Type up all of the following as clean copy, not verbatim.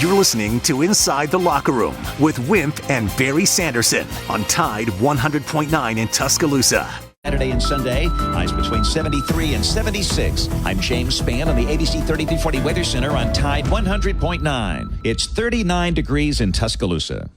You're listening to Inside the Locker Room with Wimp and Barry Sanderson on Tide 100.9 in Tuscaloosa. Saturday and Sunday, highs between 73 and 76. I'm James Spann on the ABC 3340 Weather Center on Tide 100.9. It's 39 degrees in Tuscaloosa.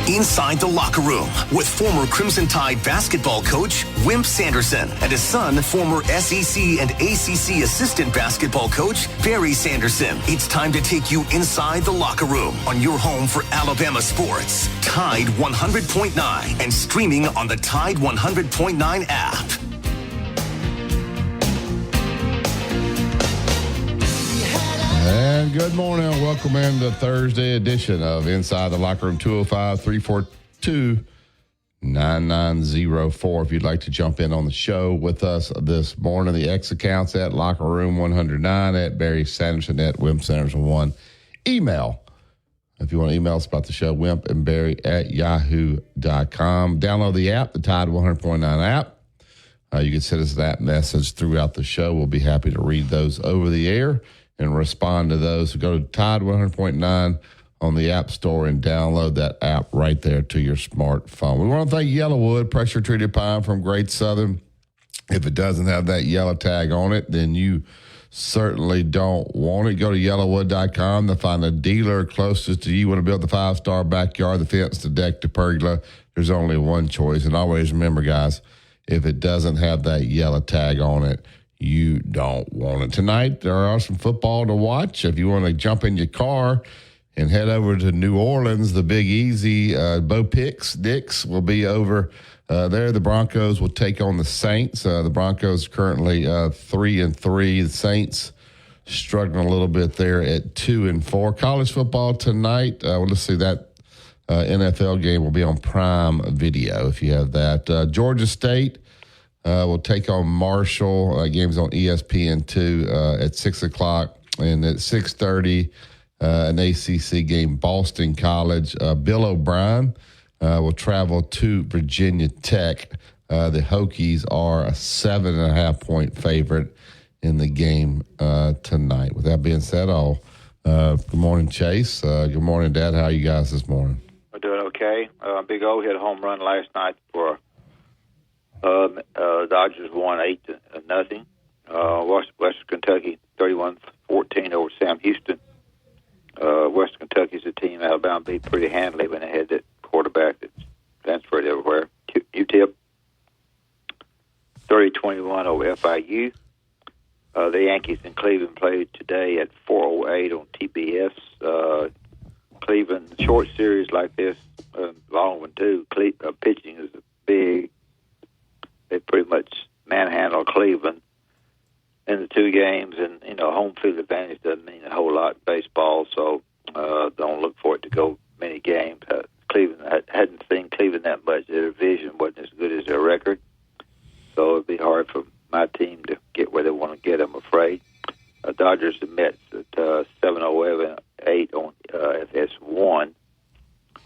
Inside the Locker Room with former Crimson Tide basketball coach Wimp Sanderson and his son, former SEC and ACC assistant basketball coach Barry Sanderson. It's time to take you inside the locker room on your home for Alabama sports. Tide 100.9 and streaming on the Tide 100.9 app. And good morning. Welcome in to Thursday edition of Inside the Locker Room, 205-342-9904. If you'd like to jump in on the show with us this morning, the X accounts at Locker Room 109, at Barry Sanderson, at Wimp Sanderson 1. Email, if you want to email us about the show, Wimp and Barry at yahoo.com. Download the app, the Tide 100.9 app. You can send us that message throughout the show. We'll be happy to read those over the air and respond to those. So go to Tide 100.9 on the App Store and download that app right there to your smartphone. We want to thank Yellowwood, pressure-treated pine from Great Southern. If it doesn't have that yellow tag on it, then you certainly don't want it. Go to yellowwood.com to find a dealer closest to you. Want to build the 5-star backyard, the fence, the deck, the pergola. There's only one choice. And always remember, guys, if it doesn't have that yellow tag on it, you don't want it. Tonight, there are some football to watch. If you want to jump in your car and head over to New Orleans, the Big Easy, Bo Dix will be over there. The Broncos will take on the Saints. The Broncos currently 3-3. The Saints struggling a little bit there at 2-4. College football tonight. Let's see, that NFL game will be on Prime Video if you have that. Georgia State will take on Marshall. Game's on ESPN2 at 6 o'clock. And at 6:30, an ACC game, Boston College. Bill O'Brien will travel to Virginia Tech. The Hokies are a 7.5-point favorite in the game tonight. With that being said, good morning, Chase. Good morning, Dad. How are you guys this morning? We're doing okay. Big O hit a home run last night for Dodgers won 8-0. Western Kentucky 31-14 over Sam Houston. Western Kentucky's a team Alabama beat pretty handily when they had that quarterback that's transferred everywhere. UTEP 30-21 over FIU. The Yankees in Cleveland played today at 4:08 on TBS. Cleveland, short series like this, long one too. Pitching is big. They pretty much manhandled Cleveland in the two games, and home field advantage doesn't mean a whole lot in baseball, so don't look for it to go many games. Cleveland hadn't seen Cleveland that much. Their division wasn't as good as their record, so it'd be hard for my team to get where they want to get, I'm afraid. Dodgers and Mets at 7:08 on FS1.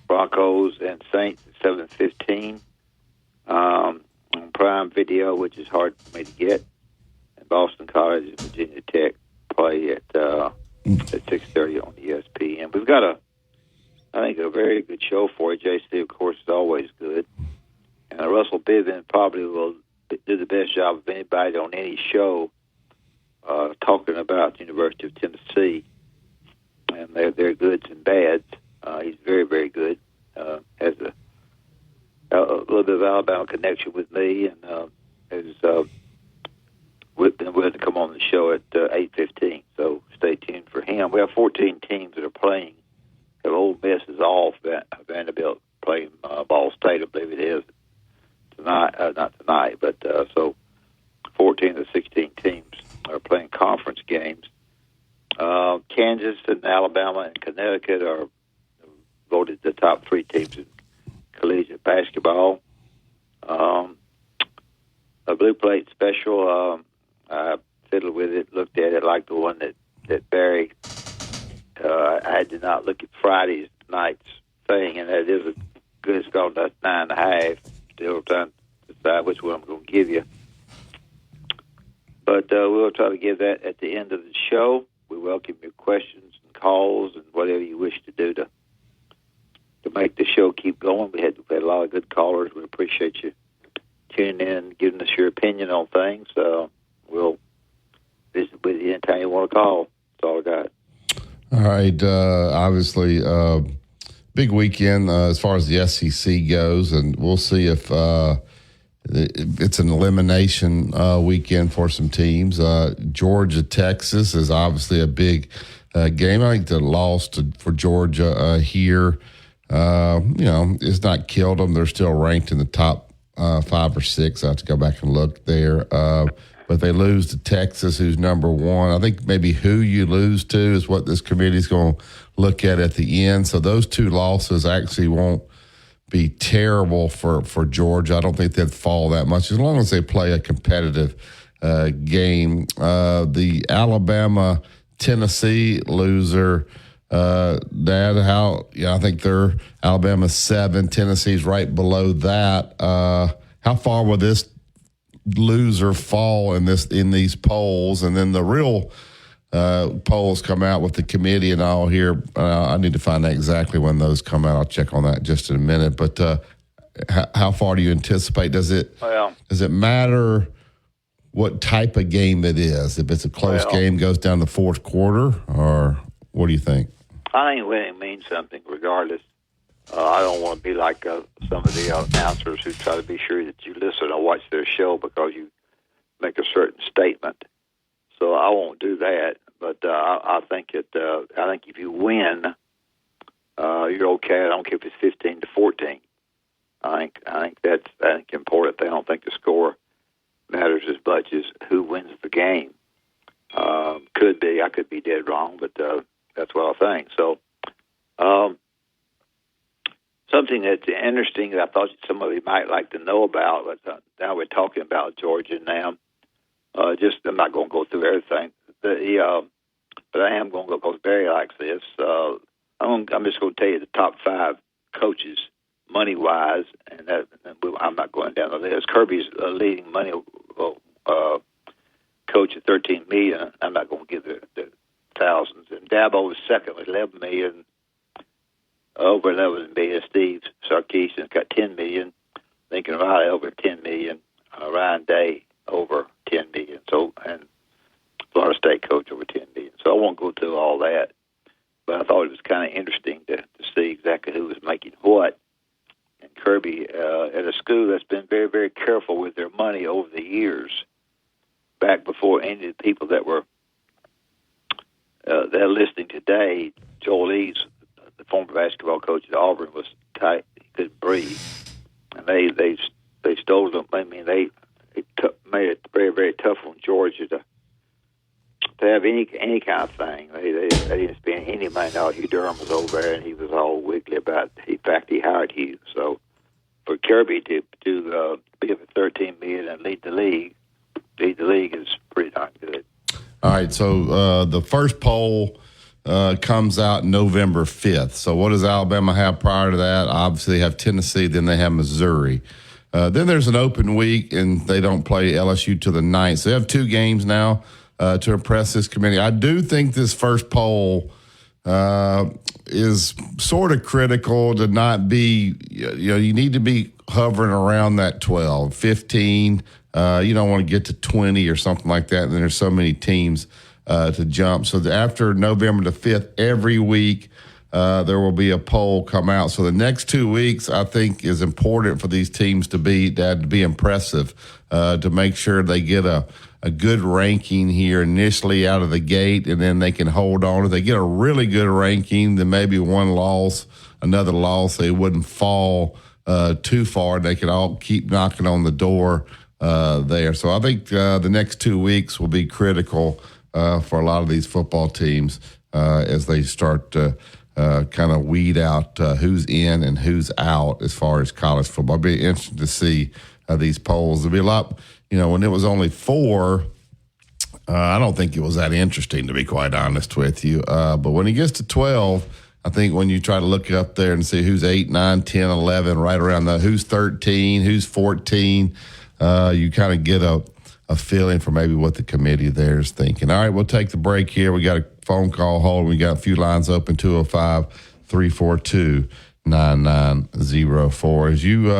Broncos and Saints at 7:15. On Prime Video, which is hard for me to get. And Boston College and Virginia Tech play at 6:30 on ESPN. We've got I think, a very good show for you. JC, of course, is always good. And Russell Bivens probably will do the best job of anybody on any show talking about the University of Tennessee and their goods and bads. He's very, very good. Has a little bit of Alabama connection with me, and has been willing to come on the show at 8:15. So stay tuned for him. We have 14 teams that are playing. Ole Miss is off. Vanderbilt playing Ball State, I believe it is tonight. Not tonight, but so 14 of the 16 teams are playing conference games. Kansas and Alabama and Connecticut are voted the top three teams in collegiate basketball. A blue plate special, I fiddled with it, looked at it like the one that Barry. I did not look at Friday's night's thing, and that is a good score. That's 9.5. Still trying to decide which one I'm going to give you. But we'll try to give that at the end of the show. We welcome your questions and calls and whatever you wish to do to make the show keep going. We had a lot of good callers. We appreciate you tuning in, giving us your opinion on things. We'll visit with you anytime you want to call. That's all I got. All right. Obviously, big weekend as far as the SEC goes, and we'll see if it's an elimination weekend for some teams. Georgia, Texas is obviously a big game. I think the loss for Georgia here, it's not killed them. They're still ranked in the top 5 or 6. I have to go back and look there. But they lose to Texas, who's number 1. I think maybe who you lose to is what this committee is going to look at the end. So those 2 losses actually won't be terrible for Georgia. I don't think they'd fall that much as long as they play a competitive game. The Alabama-Tennessee loser, I think they're Alabama 7, Tennessee's right below that. How far will this loser fall in these polls? And then the real polls come out with the committee and all here. I need to find out exactly when those come out. I'll check on that just in a minute. But how far do you anticipate? Does it matter what type of game it is? If it's a close game, goes down to fourth quarter, or what do you think? I think winning means something regardless. I don't want to be like some of the announcers who try to be sure that you listen or watch their show because you make a certain statement. So I won't do that. But I think if you win, you're okay. I don't care if it's 15-14. I think that's important. I don't think the score matters as much as who wins the game. Could be. I could be dead wrong, but that's what I think. So. Something that's interesting that I thought some of you might like to know about, but now we're talking about Georgia now. I'm not going to go through everything, but I am going to go because Barry likes this. I'm just going to tell you the top 5 coaches money-wise, and I'm not going down the list. Kirby's leading money coach at $13 million. I'm not going to give the thousands. And Dabo is second with $11 million. Over $11 million. Steve Sarkisian got $10 million. Lincoln Riley over $10 million. Ryan Day over $10 million. So, and Florida State coach over $10 million. So I won't go through all that, but I thought it was kind of interesting to see exactly who was making what. And Kirby at a school that's been very, very careful with their money over the years, back before any of the people that were they're listening today. Joel Eaves, the former basketball coach at Auburn, was tight; he couldn't breathe, and they stole them. I mean, they made it very, very tough on Georgia to have any kind of thing. They didn't spend any money. No, Hugh Durham was over there, and he was all wiggly about it. In fact, he hired Hugh. So for Kirby to be up at $13 million and lead the league is pretty darn good. All right, so the first poll comes out November 5th. So what does Alabama have prior to that? Obviously, they have Tennessee, then they have Missouri. Then there's an open week, and they don't play LSU till the 9th. So they have 2 games now to impress this committee. I do think this first poll is sort of critical to not be, you need to be hovering around that 12, 15. You don't want to get to 20 or something like that. And there's so many teams to jump. So after November the 5th, every week there will be a poll come out. So the next 2 weeks, I think, is important for these teams to be impressive, to make sure they get a good ranking here initially out of the gate, and then they can hold on. If they get a really good ranking, then maybe one loss, another loss, they wouldn't fall too far. They could all keep knocking on the door there. So I think the next 2 weeks will be critical for a lot of these football teams as they start to kind of weed out who's in and who's out as far as college football. It'll be interesting to see these polls. There'll be a lot, when it was only 4, I don't think it was that interesting, to be quite honest with you. But when it gets to 12, I think when you try to look up there and see who's 8, 9, 10, 11, right around who's 13, who's 14, you kind of get a feeling for maybe what the committee there is thinking. All right, we'll take the break here. We got a phone call hold. We got a few lines open, 205-342-9904. As you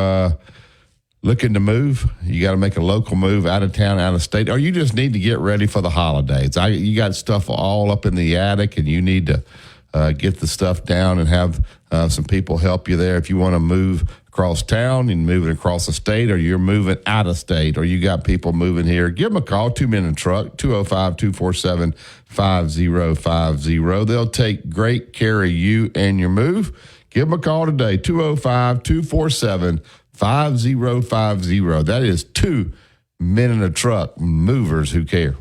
looking to move, you got to make a local move out of town, out of state, or you just need to get ready for the holidays. You got stuff all up in the attic, and you need to get the stuff down and have some people help you there. If you want to move across town and moving across the state, or you're moving out of state, or you got people moving here, give them a call, 2-minute truck, 205-247-5050. They'll take great care of you and your move. Give them a call today, 205-247-5050. That is 2 men in a truck, movers who care.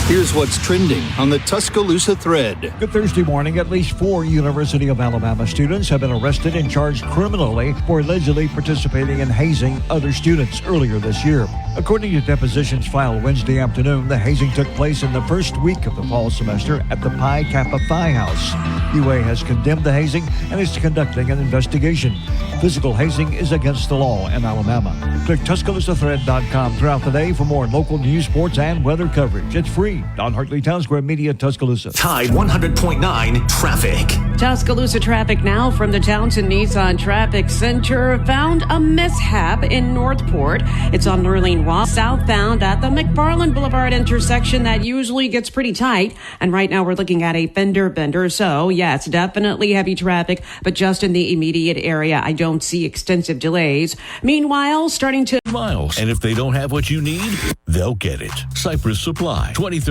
Here's what's trending on the Tuscaloosa thread. Good Thursday morning. At least 4 University of Alabama students have been arrested and charged criminally for allegedly participating in hazing other students earlier this year. According to depositions filed Wednesday afternoon, the hazing took place in the first week of the fall semester at the Pi Kappa Phi House. UA has condemned the hazing and is conducting an investigation. Physical hazing is against the law in Alabama. Click TuscaloosaThread.com throughout the day for more local news, sports, and weather coverage. It's free. Don Hartley, Town Square Media, Tuscaloosa. Tide 100.9 traffic. Tuscaloosa traffic now from the Townsend Nissan Traffic Center. Found a mishap in Northport. It's on Lurleen Ross southbound at the McFarland Boulevard intersection. That usually gets pretty tight. And right now we're looking at a fender bender. So yes, definitely heavy traffic, but just in the immediate area. I don't see extensive delays. Meanwhile, starting to miles. And if they don't have what you need, they'll get it. Cypress Supply, 2036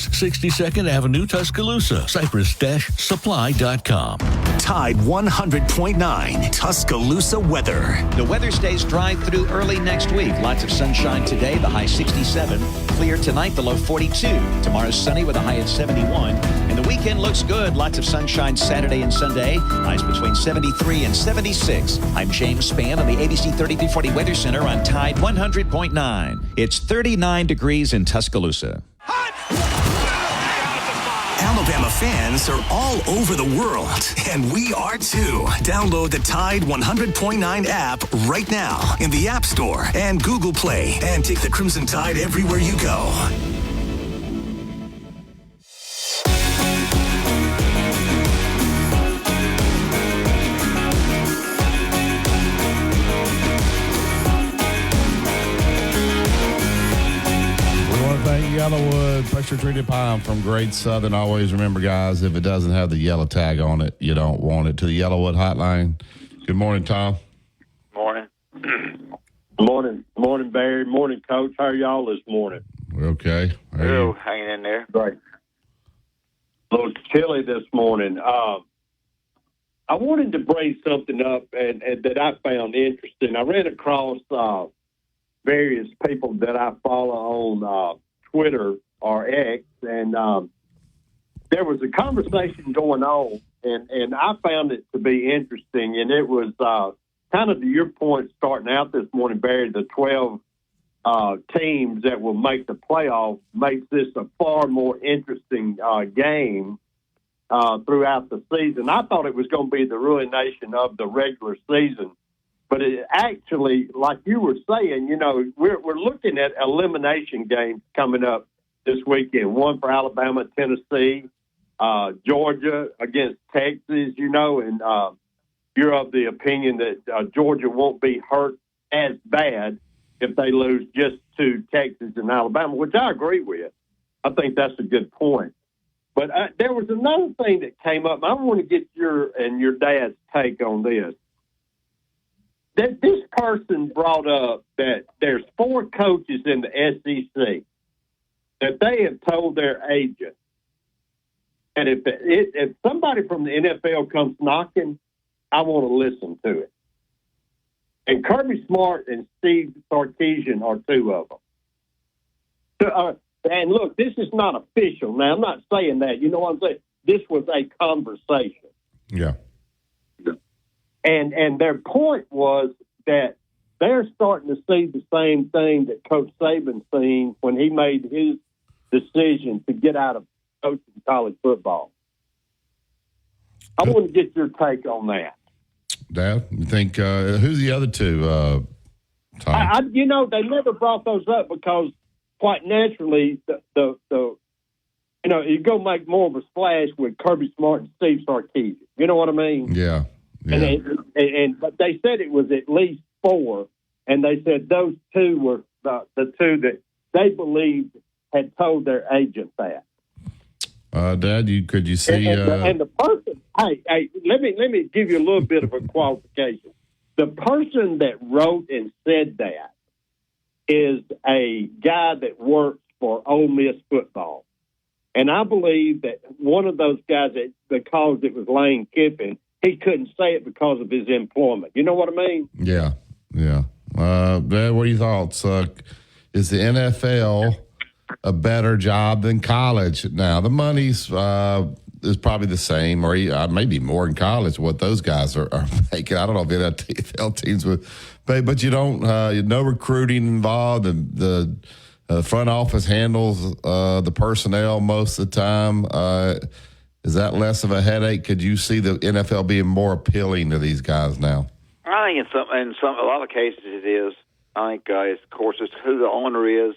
62nd Avenue, Tuscaloosa. Cypress-supply.com. Tide 100.9 Tuscaloosa weather. The weather stays dry through early next week. Lots of sunshine today, the high 67. Clear tonight, the low 42. Tomorrow's sunny with a high at 71. And the weekend looks good. Lots of sunshine Saturday and Sunday. Highs between 73 and 76. I'm James Spann on the ABC 3340 Weather Center on Tide 100.9. It's 39 degrees in Tuscaloosa. Alabama fans are all over the world, and we are too. Download the Tide 100.9 app right now in the App Store and Google Play, and take the Crimson Tide everywhere you go. Yellowwood pressure treated pine from Great Southern. Always remember, guys, if it doesn't have the yellow tag on it, you don't want it. To the Yellowwood hotline. Good morning, Tom. Morning. Morning, Barry. Morning, Coach. How are y'all this morning? We're okay. Oh, hanging in there. Great. A little chilly this morning. I wanted to bring something up and that I found interesting. I ran across various people that I follow on Twitter or X, and there was a conversation going on, and I found it to be interesting, and it was kind of to your point starting out this morning, Barry, the 12 teams that will make the playoff makes this a far more interesting game throughout the season. I thought it was going to be the ruination of the regular season, but it actually, like you were saying, you know, we're looking at elimination games coming up this weekend. One for Alabama, Tennessee, Georgia against Texas, you know, and you're of the opinion that Georgia won't be hurt as bad if they lose just to Texas and Alabama, which I agree with. I think that's a good point. But there was another thing that came up. I want to get your and your dad's take on this. That this person brought up that there's 4 coaches in the SEC that they have told their agent, and if somebody from the NFL comes knocking, I want to listen to it. And Kirby Smart and Steve Sarkisian are 2 of them. So, and look, this is not official. Now, I'm not saying that. You know what I'm saying? This was a conversation. Yeah. And their point was that they're starting to see the same thing that Coach Saban seen when he made his decision to get out of coaching college football. I want to get your take on that. Dad, you think who's the other 2? Tom? They never brought those up because, quite naturally, you go make more of a splash with Kirby Smart and Steve Sarkisian. You know what I mean? Yeah. But they said it was at least 4, and they said those 2 were the 2 that they believed had told their agent that. Dad, could you see? And the person, hey, let me give you a little bit of a qualification. The person that wrote and said that is a guy that works for Ole Miss football. And I believe that one of those guys, because it was Lane Kiffin, he couldn't say it because of his employment. You know what I mean? Yeah. Dad, what are your thoughts? Is the NFL a better job than college? Now, the money's is probably the same, or maybe more in college, what those guys are making. I don't know if NFL teams would pay, but you don't, no recruiting involved. The front office handles the personnel most of the time. Is that less of a headache? Could you see the NFL being more appealing to these guys now? I think in a lot of cases it is. I think, of course, it's who the owner is.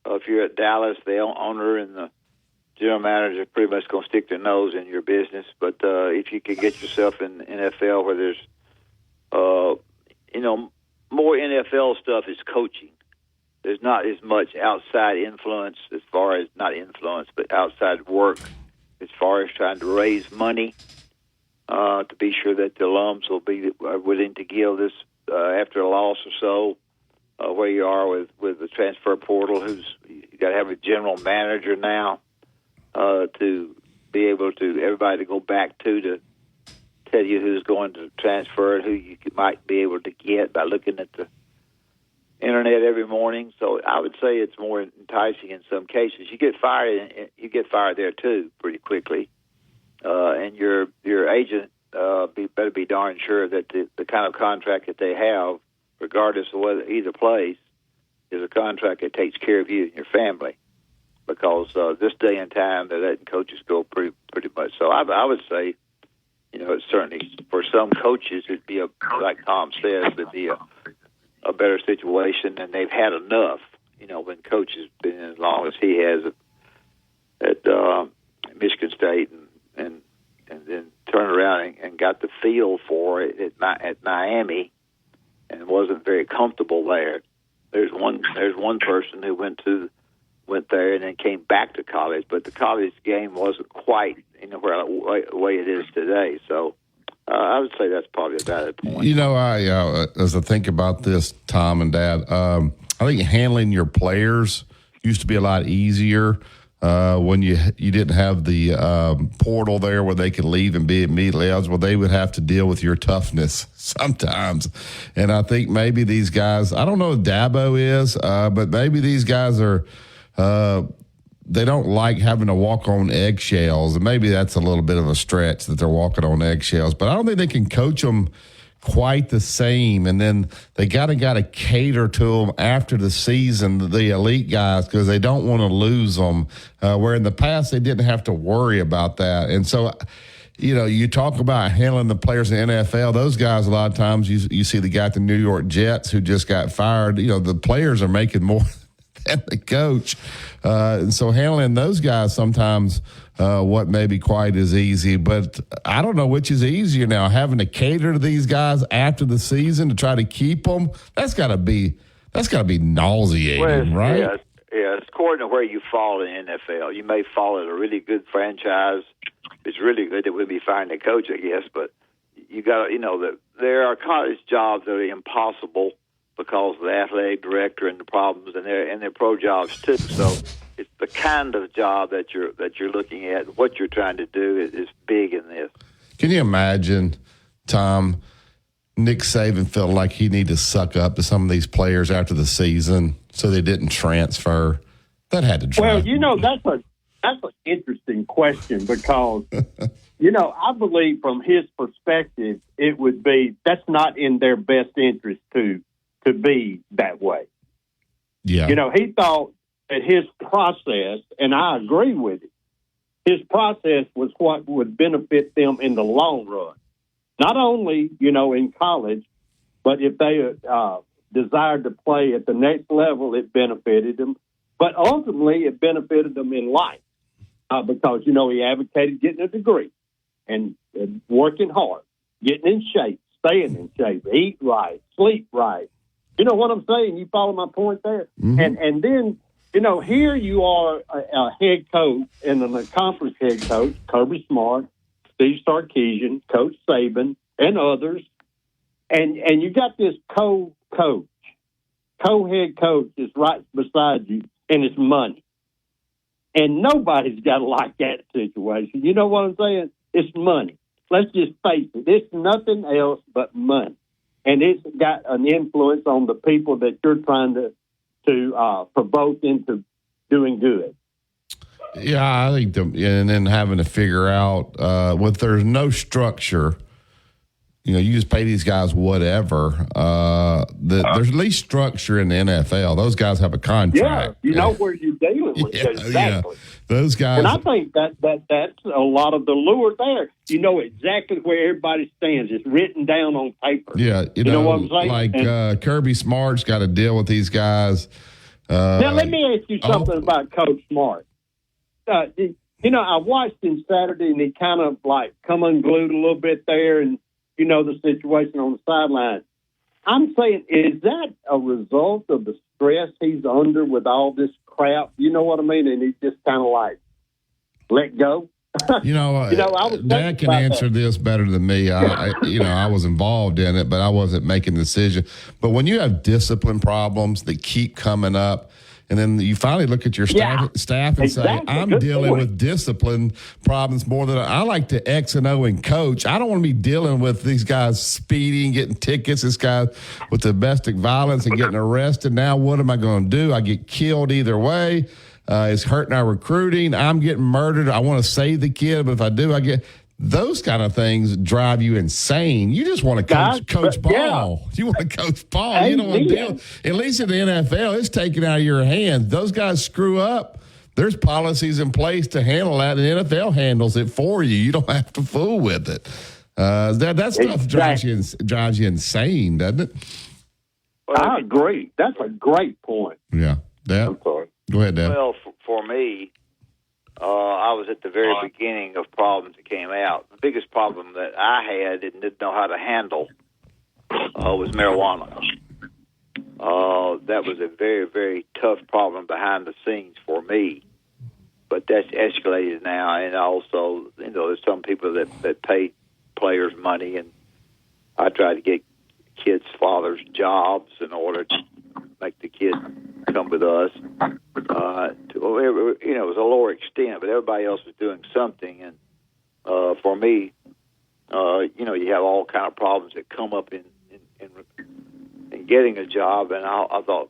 If you're at Dallas, the owner and the general manager are pretty much going to stick their nose in your business. But if you can get yourself in the NFL where there's, more NFL stuff is coaching. There's not as much outside influence as far as, not influence, but outside work as far as trying to raise money to be sure that the alums will be willing to give this after a loss or so. Where you are with the transfer portal, you got to have a general manager now to be able to everybody to go back to tell you who's going to transfer and who you might be able to get by looking at the internet every morning. So I would say it's more enticing in some cases. You get fired there too pretty quickly, and your agent better be darn sure that the kind of contract that they have, regardless of whether either place, is a contract that takes care of you and your family. Because this day and time, they're letting coaches go pretty much. So I would say, it's certainly for some coaches, it'd be like Tom says, it'd be a better situation, and they've had enough. When coach has been as long as he has at Michigan State, and then turned around and got the feel for it at Miami. And wasn't very comfortable there. There's one person who went there and then came back to college, but the college game wasn't quite the way it is today. So I would say that's probably a valid point. As I think about this, Tom and Dad, I think handling your players used to be a lot easier. When you didn't have the portal there where they could leave and be immediately eligible, they would have to deal with your toughness sometimes. And I think maybe these guys, I don't know what Dabo is, but maybe these guys are, they don't like having to walk on eggshells. And maybe that's a little bit of a stretch that they're walking on eggshells. But I don't think they can coach them quite the same, and then they got to cater to them after the season, the elite guys, because they don't want to lose them, where in the past they didn't have to worry about that. And so, you talk about handling the players in the NFL, those guys a lot of times you see the guy at the New York Jets who just got fired, the players are making more than the coach, and so handling those guys sometimes what may be quite as easy, but I don't know which is easier now, having to cater to these guys after the season to try to keep them. That's got to be nauseating, right? Yeah, it's according to where you fall in the NFL. You may fall at a really good franchise. It's really good that we'd be finding a coach, I guess, but you got that there are college jobs that are impossible because of the athletic director and the problems, and they're pro jobs too. So it's the kind of job that you're looking at. What you're trying to do is big in this. Can you imagine, Tom, Nick Saban felt like he needed to suck up to some of these players after the season so they didn't transfer? That had to drive. Well, that's an interesting question because, I believe from his perspective, it would be that's not in their best interest to be that way. Yeah. He thought that his process, and I agree with it, his process was what would benefit them in the long run. Not only, in college, but if they desired to play at the next level, it benefited him. But ultimately, it benefited him in life because, he advocated getting a degree and working hard, getting in shape, staying in shape, eat right, sleep right. You know what I'm saying? You follow my point there? Mm-hmm. And then, here you are a head coach and an accomplished head coach, Kirby Smart, Steve Sarkisian, Coach Saban, and others. And you got this co-head coach is right beside you, and it's money. And nobody's got to like that situation. You know what I'm saying? It's money. Let's just face it. It's nothing else but money. And it's got an influence on the people that you're trying to provoke into doing good. Yeah, I think, and then having to figure out when there's no structure, you just pay these guys whatever. There's at least structure in the NFL. Those guys have a contract. Yeah, you know where you're dealing with. Yeah, exactly. Yeah. Those guys. And I think that's a lot of the lure there. You know exactly where everybody stands. It's written down on paper. Yeah, you know what I'm saying? Like Kirby Smart's got to deal with these guys. Now, let me ask you something about Coach Smart. I watched him Saturday, and he kind of like come unglued a little bit there, and the situation on the sideline. I'm saying, is that a result of the stress he's under with all this crap? You know what I mean? And he just kind of like let go. Dad can answer this better than me. I was involved in it, but I wasn't making the decision. But when you have discipline problems that keep coming up, and then you finally look at your staff and say, I'm dealing with discipline problems more than I like to X and O and coach. I don't want to be dealing with these guys speeding, getting tickets, this guy with domestic violence and getting arrested. Now what am I going to do? I get killed either way. It's hurting our recruiting. I'm getting murdered. I want to save the kid, but if I do, I get – those kind of things drive you insane. You just want to coach ball. Yeah. You want to coach ball. You don't want to deal. At least in the NFL, it's taken out of your hands. Those guys screw up. There's policies in place to handle that, and the NFL handles it for you. You don't have to fool with it. That stuff drives you insane, doesn't it? Well, I agree. That's a great point. Yeah. Dad? I'm sorry. Go ahead, Dad. Well, for me, I was at the very beginning of problems that came out. The biggest problem that I had and didn't know how to handle was marijuana. That was a very, very tough problem behind the scenes for me. But that's escalated now, and also, there's some people that pay players money, and I try to get kids' fathers jobs in order to make the kids come with us. It was a lower extent, but everybody else was doing something. And for me, you have all kind of problems that come up in getting a job. And I thought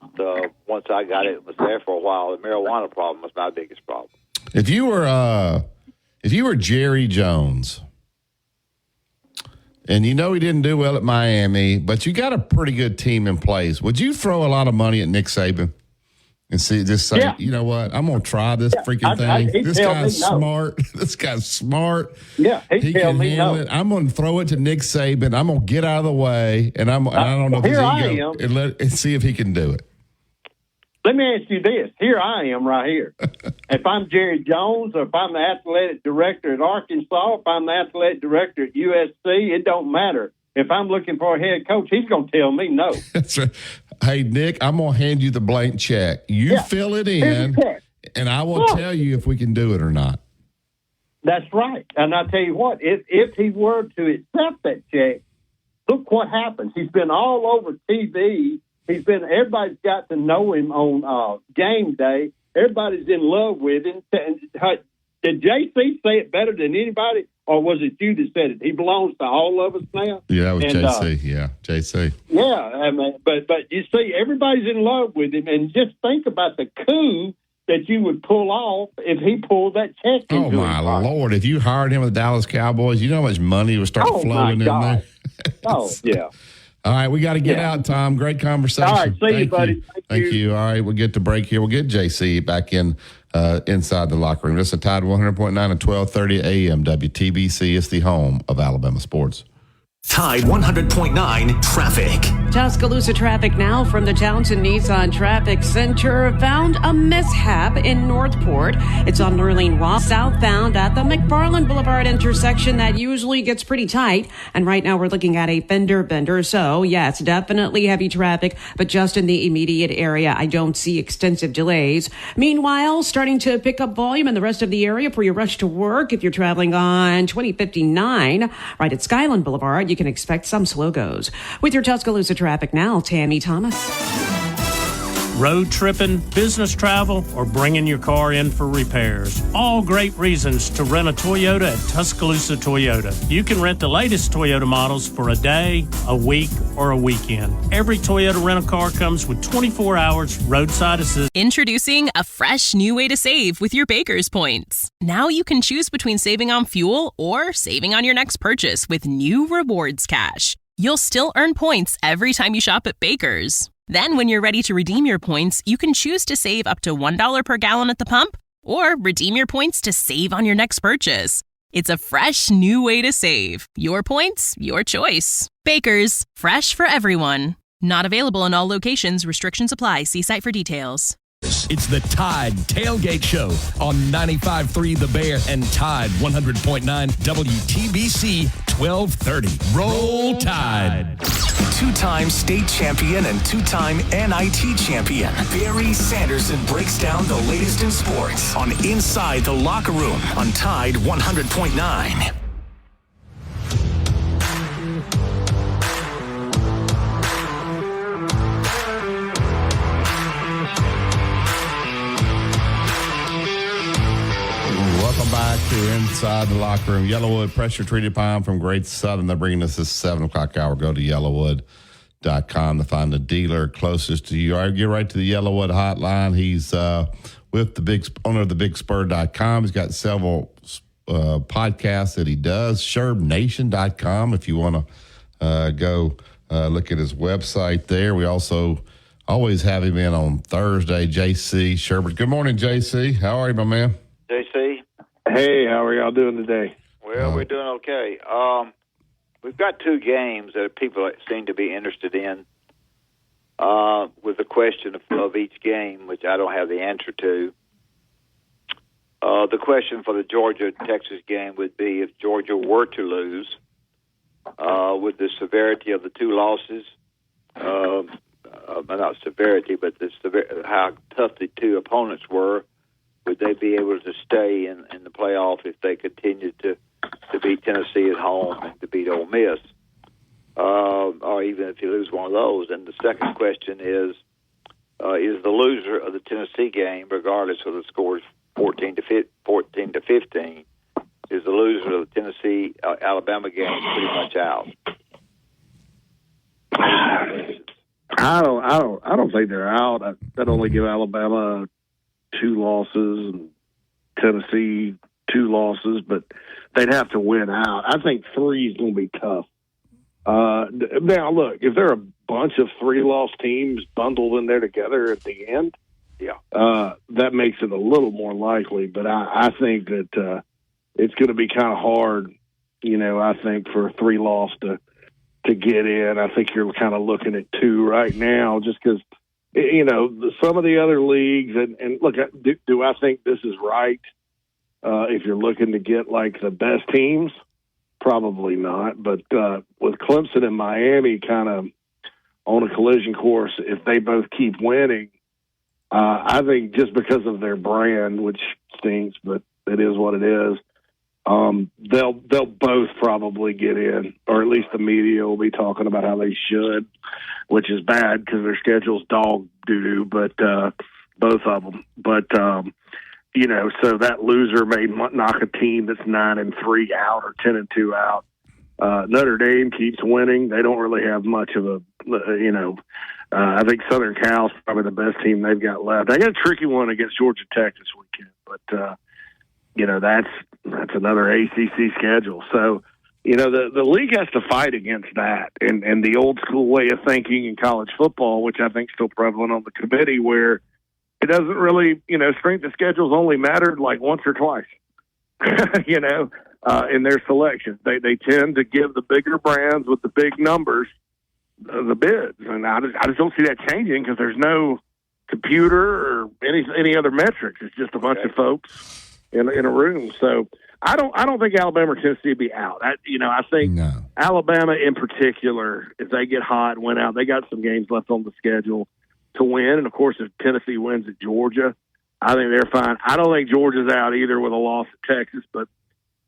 once I got it, was there for a while. The marijuana problem was my biggest problem. If you were Jerry Jones, and he didn't do well at Miami, but you got a pretty good team in place, would you throw a lot of money at Nick Saban and say, you know what, I'm going to try this freaking thing. This guy's smart. This guy's smart. Yeah, he can handle it. I'm going to throw it to Nick Saban. I'm going to get out of the way, and I don't know if he's ego, and see if he can do it. Let me ask you this. Here I am right here. If I'm Jerry Jones, or if I'm the athletic director at Arkansas, if I'm the athletic director at USC, it don't matter. If I'm looking for a head coach, he's going to tell me no. That's right. Hey, Nick, I'm going to hand you the blank check. You fill it in, and I will tell you if we can do it or not. That's right. And I'll tell you what, if he were to accept that check, look what happens. He's been all over TV. Everybody's got to know him on game day. Everybody's in love with him. Did JC say it better than anybody, or was it you that said it? He belongs to all of us now. Yeah, it was JC. JC. Yeah, I mean, but you see, everybody's in love with him, and just think about the coup that you would pull off if he pulled that check. Oh my Lord! If you hired him with the Dallas Cowboys, you know how much money would start flowing in there. Oh yeah. All right, we got to get out, Tom. Great conversation. All right, see you, buddy. Thank you. All right, we'll get to break here. We'll get JC back in inside the locker room. This is Tide 100.9 at 12:30 a.m. WTBC. It's the home of Alabama sports. Tide 100.9 traffic. Tuscaloosa traffic now from the Townsend Nissan Traffic Center. Found a mishap in Northport. It's on Nerling Ross southbound at the McFarland Boulevard intersection. That usually gets pretty tight. And right now we're looking at a fender bender. So yes, definitely heavy traffic, but just in the immediate area. I don't see extensive delays. Meanwhile, starting to pick up volume in the rest of the area for your rush to work. If you're traveling on 2059 right at Skyland Boulevard, you can expect some slow goes. With your Tuscaloosa traffic now, Tammy Thomas. Road tripping, business travel, or bringing your car in for repairs. All great reasons to rent a Toyota at Tuscaloosa Toyota. You can rent the latest Toyota models for a day, a week, or a weekend. Every Toyota rental-car comes with 24 hours roadside assistance. Introducing a fresh new way to save with your Baker's Points. Now you can choose between saving on fuel or saving on your next purchase with new Rewards Cash. You'll still earn points every time you shop at Baker's. Then when you're ready to redeem your points, you can choose to save up to $1 per gallon at the pump or redeem your points to save on your next purchase. It's a fresh new way to save. Your points, your choice. Baker's, fresh for everyone. Not available in all locations. Restrictions apply. See site for details. It's the Tide Tailgate Show on 95.3 The Bear and Tide 100.9 WTBC 1230. Roll Tide. Two-time state champion and two-time NIT champion, Barry Sanderson breaks down the latest in sports on Inside the Locker Room on Tide 100.9. Welcome back to Inside the Locker Room. Yellowwood pressure treated pine from Great Southern. They're bringing us this 7 o'clock hour. Go to yellowwood.com to find the dealer closest to you. All right, get right to the Yellowwood hotline. He's with the big owner of thebigspur.com. He's got several podcasts that he does. SherbNation.com if you want to go look at his website there. We also always have him in on Thursday, JC Sherbert. Good morning, JC. How are you, my man? JC. Hey, how are y'all doing today? Well, we're doing okay. We've got two games that people seem to be interested in with the question of each game, which I don't have the answer to. The question for the Georgia-Texas game would be if Georgia were to lose, with the severity of the two losses, not severity, but how tough the two opponents were, would they be able to stay in the playoff if they continued to beat Tennessee at home and to beat Ole Miss, or even if you lose one of those? And the second question is the loser of the Tennessee game, regardless of the scores 14 to 15, is the loser of the Tennessee Alabama game pretty much out? I don't think they're out. I'd only give Alabama 2 losses and Tennessee 2 losses, but they'd have to win out. I think 3 is going to be tough. Now, look, if there are a bunch of 3-loss teams bundled in there together at the end, that makes it a little more likely. But I think that it's going to be kind of hard, I think, for a 3-loss to get in. I think you're kind of looking at 2 right now just because, some of the other leagues, and look, do I think this is right? If you're looking to get like the best teams, probably not. But with Clemson and Miami kind of on a collision course, if they both keep winning, I think just because of their brand, which stinks, but it is what it is, they'll both probably get in, or at least the media will be talking about how they should, which is bad because their schedule's dog doo-doo, but both of them. But, so that loser may knock a team that's 9-3 out or 10-2 out. Notre Dame keeps winning. They don't really have much of a, I think Southern Cal's probably the best team they've got left. They got a tricky one against Georgia Tech this weekend, but, that's another ACC schedule. So, the league has to fight against that and the old school way of thinking in college football, which I think is still prevalent on the committee, where it doesn't really, strength of schedules only mattered like once or twice, in their selections. They tend to give the bigger brands with the big numbers the bids, and I just don't see that changing because there's no computer or any other metrics. It's just a bunch of folks in a room. So I don't think Alabama or Tennessee will be out. I think Alabama in particular, if they get hot and win out, they got some games left on the schedule to win. And of course, if Tennessee wins at Georgia, I think they're fine. I don't think Georgia's out either with a loss at Texas, but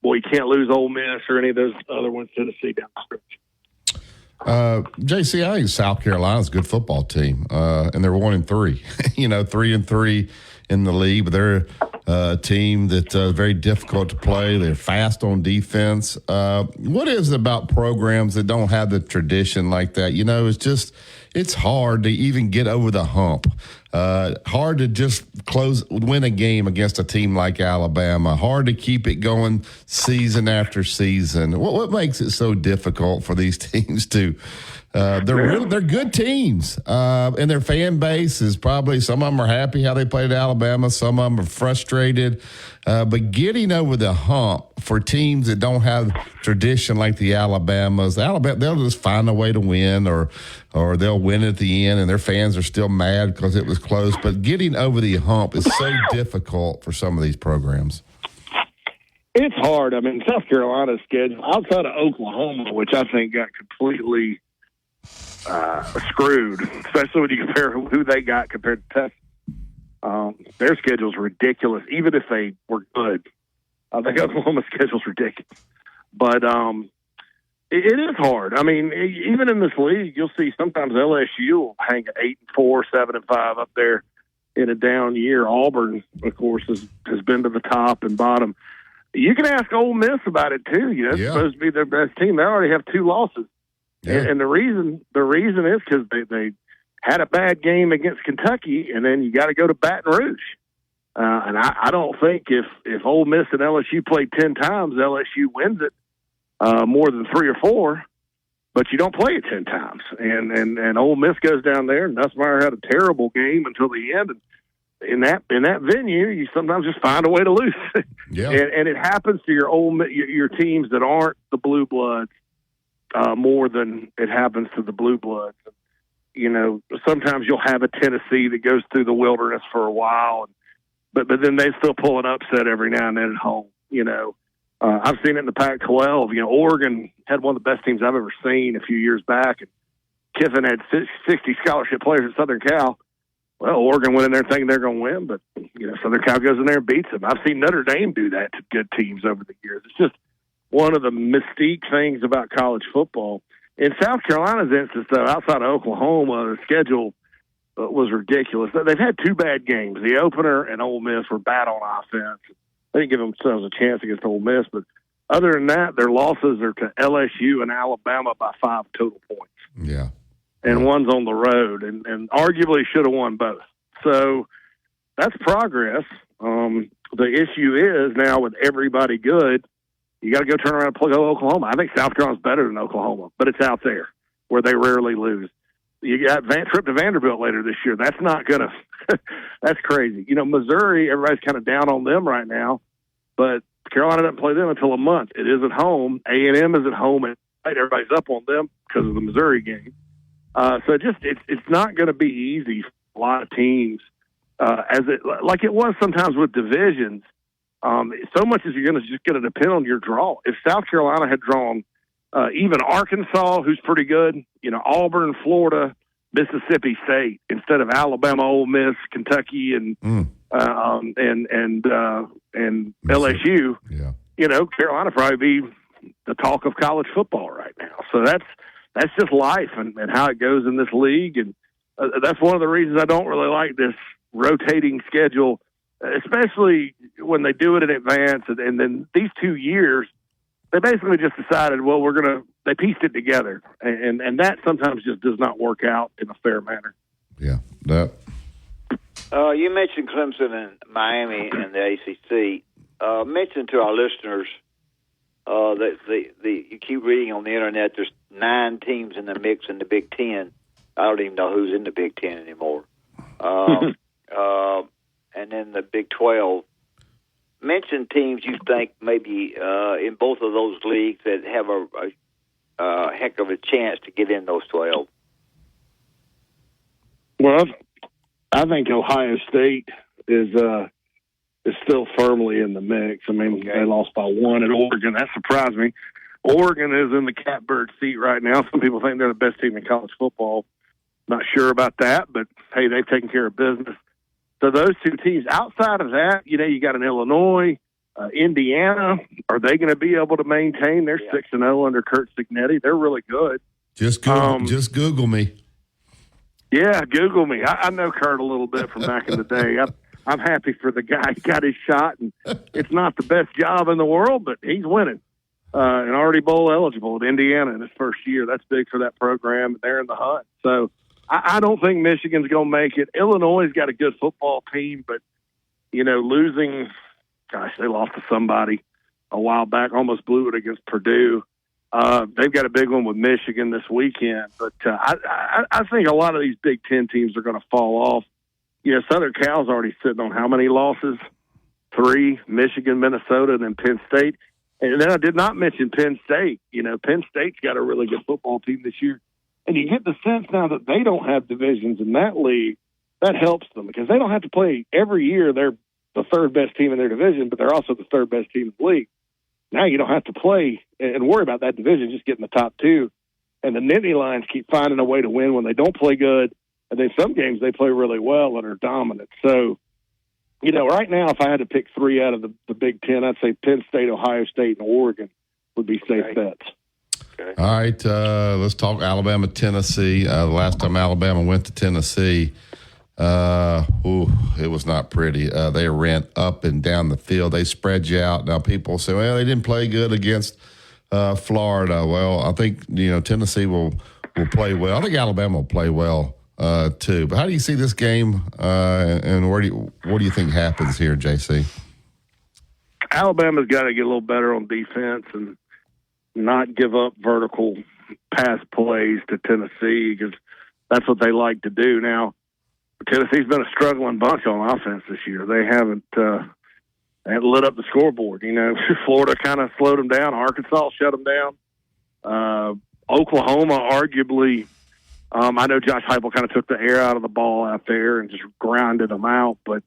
boy, you can't lose Ole Miss or any of those other ones, Tennessee down the stretch. JC, I think South Carolina's a good football team, and they're 1-3. 3-3 in the league, but they're a team that's very difficult to play. They're fast on defense. What is it about programs that don't have the tradition like that? It's hard to even get over the hump. Hard to just win a game against a team like Alabama. Hard to keep it going season after season. What makes it so difficult for these teams to? They're good teams, and their fan base is probably, some of them are happy how they played at Alabama, some of them are frustrated. But getting over the hump for teams that don't have tradition like the Alabama, they'll just find a way to win, or they'll win at the end, and their fans are still mad because it was close. But getting over the hump is so difficult for some of these programs. It's hard. I mean, South Carolina's schedule, outside of Oklahoma, which I think got completely screwed, especially when you compare who they got compared to Texas. Their schedule's ridiculous, even if they were good. I think Oklahoma's schedule's ridiculous. But it is hard. I mean, even in this league, you'll see sometimes LSU will hang at 8-4, 7-5 up there in a down year. Auburn, of course, has been to the top and bottom. You can ask Ole Miss about it too. It's supposed to be their best team. They already have 2 losses. Yeah. And the reason is because they had a bad game against Kentucky, and then you got to go to Baton Rouge. And I don't think if Ole Miss and LSU play 10 times, LSU wins it more than 3 or 4. But you don't play it 10 times. And Ole Miss goes down there, and Nussmeier had a terrible game until the end. And in that venue, you sometimes just find a way to lose. Yeah. and it happens to your teams that aren't the Blue Bloods. More than it happens to the Blue Bloods. Sometimes you'll have a Tennessee that goes through the wilderness for a while, but then they still pull an upset every now and then at home. I've seen it in the Pac-12. Oregon had one of the best teams I've ever seen a few years back, and Kiffin had 60 scholarship players at Southern Cal. Well, Oregon went in there thinking they're going to win, but Southern Cal goes in there and beats them. I've seen Notre Dame do that to good teams over the years. It's just one of the mystique things about college football. In South Carolina's instance, though, outside of Oklahoma, the schedule was ridiculous. They've had 2 bad games. The opener and Ole Miss were bad on offense. They didn't give themselves a chance against Ole Miss, but other than that, their losses are to LSU and Alabama by 5 total points. Yeah. And one's on the road, and arguably should have won both. So that's progress. The issue is now with everybody good, you got to go turn around and play Oklahoma. I think South Carolina's better than Oklahoma, but it's out there where they rarely lose. You got trip to Vanderbilt later this year. That's not going to – that's crazy. Missouri, everybody's kind of down on them right now, but Carolina doesn't play them until a month. It is at home. A&M is at home, and everybody's up on them because of the Missouri game. So it's not going to be easy for a lot of teams, like it was sometimes with divisions. So much is you're just going to depend on your draw. If South Carolina had drawn even Arkansas, who's pretty good, Auburn, Florida, Mississippi State, instead of Alabama, Ole Miss, Kentucky, and LSU, Carolina probably be the talk of college football right now. So that's just life and how it goes in this league, and that's one of the reasons I don't really like this rotating schedule, especially when they do it in advance. And then these 2 years, they basically just decided, well, they pieced it together. And that sometimes just does not work out in a fair manner. Yeah. You mentioned Clemson and Miami and the ACC. Mention to our listeners that you keep reading on the internet, there's 9 teams in the mix in the Big Ten. I don't even know who's in the Big Ten anymore. And then the Big 12. Mention teams you think maybe in both of those leagues that have a heck of a chance to get in those 12. Well, I think Ohio State is still firmly in the mix. I mean, they lost by 1 at Oregon. That surprised me. Oregon is in the catbird seat right now. Some people think they're the best team in college football. Not sure about that, but hey, they've taken care of business. So those two teams. Outside of that, you got an Illinois, Indiana. Are they going to be able to maintain? They're 6-0 under Kurt Cignetti. They're really good. Just Google me. Yeah, Google me. I know Kurt a little bit from back in the day. I'm happy for the guy. He got his shot, and it's not the best job in the world, but he's winning. And already bowl eligible at Indiana in his first year. That's big for that program, and they're in the hunt. So I don't think Michigan's going to make it. Illinois' got a good football team, but, losing, they lost to somebody a while back, almost blew it against Purdue. They've got a big one with Michigan this weekend. But I think a lot of these Big Ten teams are going to fall off. Southern Cal's already sitting on how many losses? 3, Michigan, Minnesota, and then Penn State. And then I did not mention Penn State. Penn State's got a really good football team this year. And you get the sense now that they don't have divisions in that league. That helps them because they don't have to play every year. They're the third best team in their division, but they're also the third best team in the league. Now you don't have to play and worry about that division, just getting the top 2. And the Nittany Lions keep finding a way to win when they don't play good. And then some games they play really well and are dominant. So, right now, if I had to pick 3 out of the Big Ten, I'd say Penn State, Ohio State, and Oregon would be safe bets. Okay. All right, let's talk Alabama, Tennessee. The last time Alabama went to Tennessee, it was not pretty. They ran up and down the field. They spread you out. Now people say, well, they didn't play good against Florida. Well, I think Tennessee will play well. I think Alabama will play well too. But how do you see this game, and what do you think happens here, JC? Alabama's got to get a little better on defense and not give up vertical pass plays to Tennessee because that's what they like to do. Now, Tennessee's been a struggling bunch on offense this year. They haven't lit up the scoreboard. Florida kind of slowed them down. Arkansas shut them down. Oklahoma, arguably, I know Josh Heupel kind of took the air out of the ball out there and just grinded them out. But,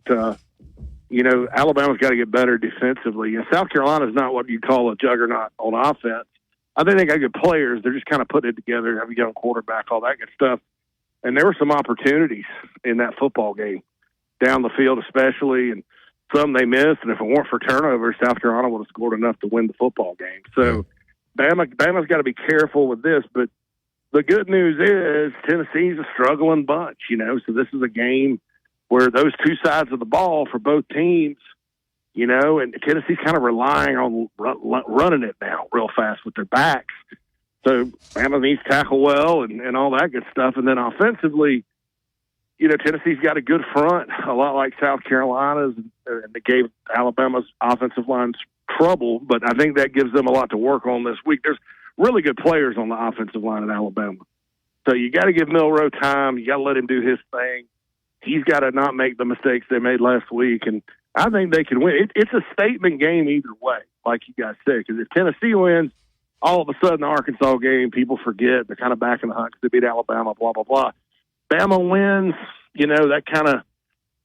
Alabama's got to get better defensively. And South Carolina's not what you call a juggernaut on offense. I think they got good players. They're just kind of putting it together, have a young quarterback, all that good stuff. And there were some opportunities in that football game, down the field especially, and some they missed. And if it weren't for turnovers, South Carolina would have scored enough to win the football game. So Bama's got to be careful with this. But the good news is Tennessee's a struggling bunch, So this is a game where those two sides of the ball for both teams, and Tennessee's kind of relying on running it now real fast with their backs. So Bama needs to tackle well and all that good stuff. And then offensively, Tennessee's got a good front, a lot like South Carolina's, and they gave Alabama's offensive lines trouble. But I think that gives them a lot to work on this week. There's really good players on the offensive line at Alabama. So you got to give Milroe time. You got to let him do his thing. He's got to not make the mistakes they made last week. And I think they can win. It's a statement game either way, like you guys said, because if Tennessee wins, all of a sudden the Arkansas game, people forget. They're kind of back in the hunt because they beat Alabama, blah, blah, blah. Bama wins, that kind of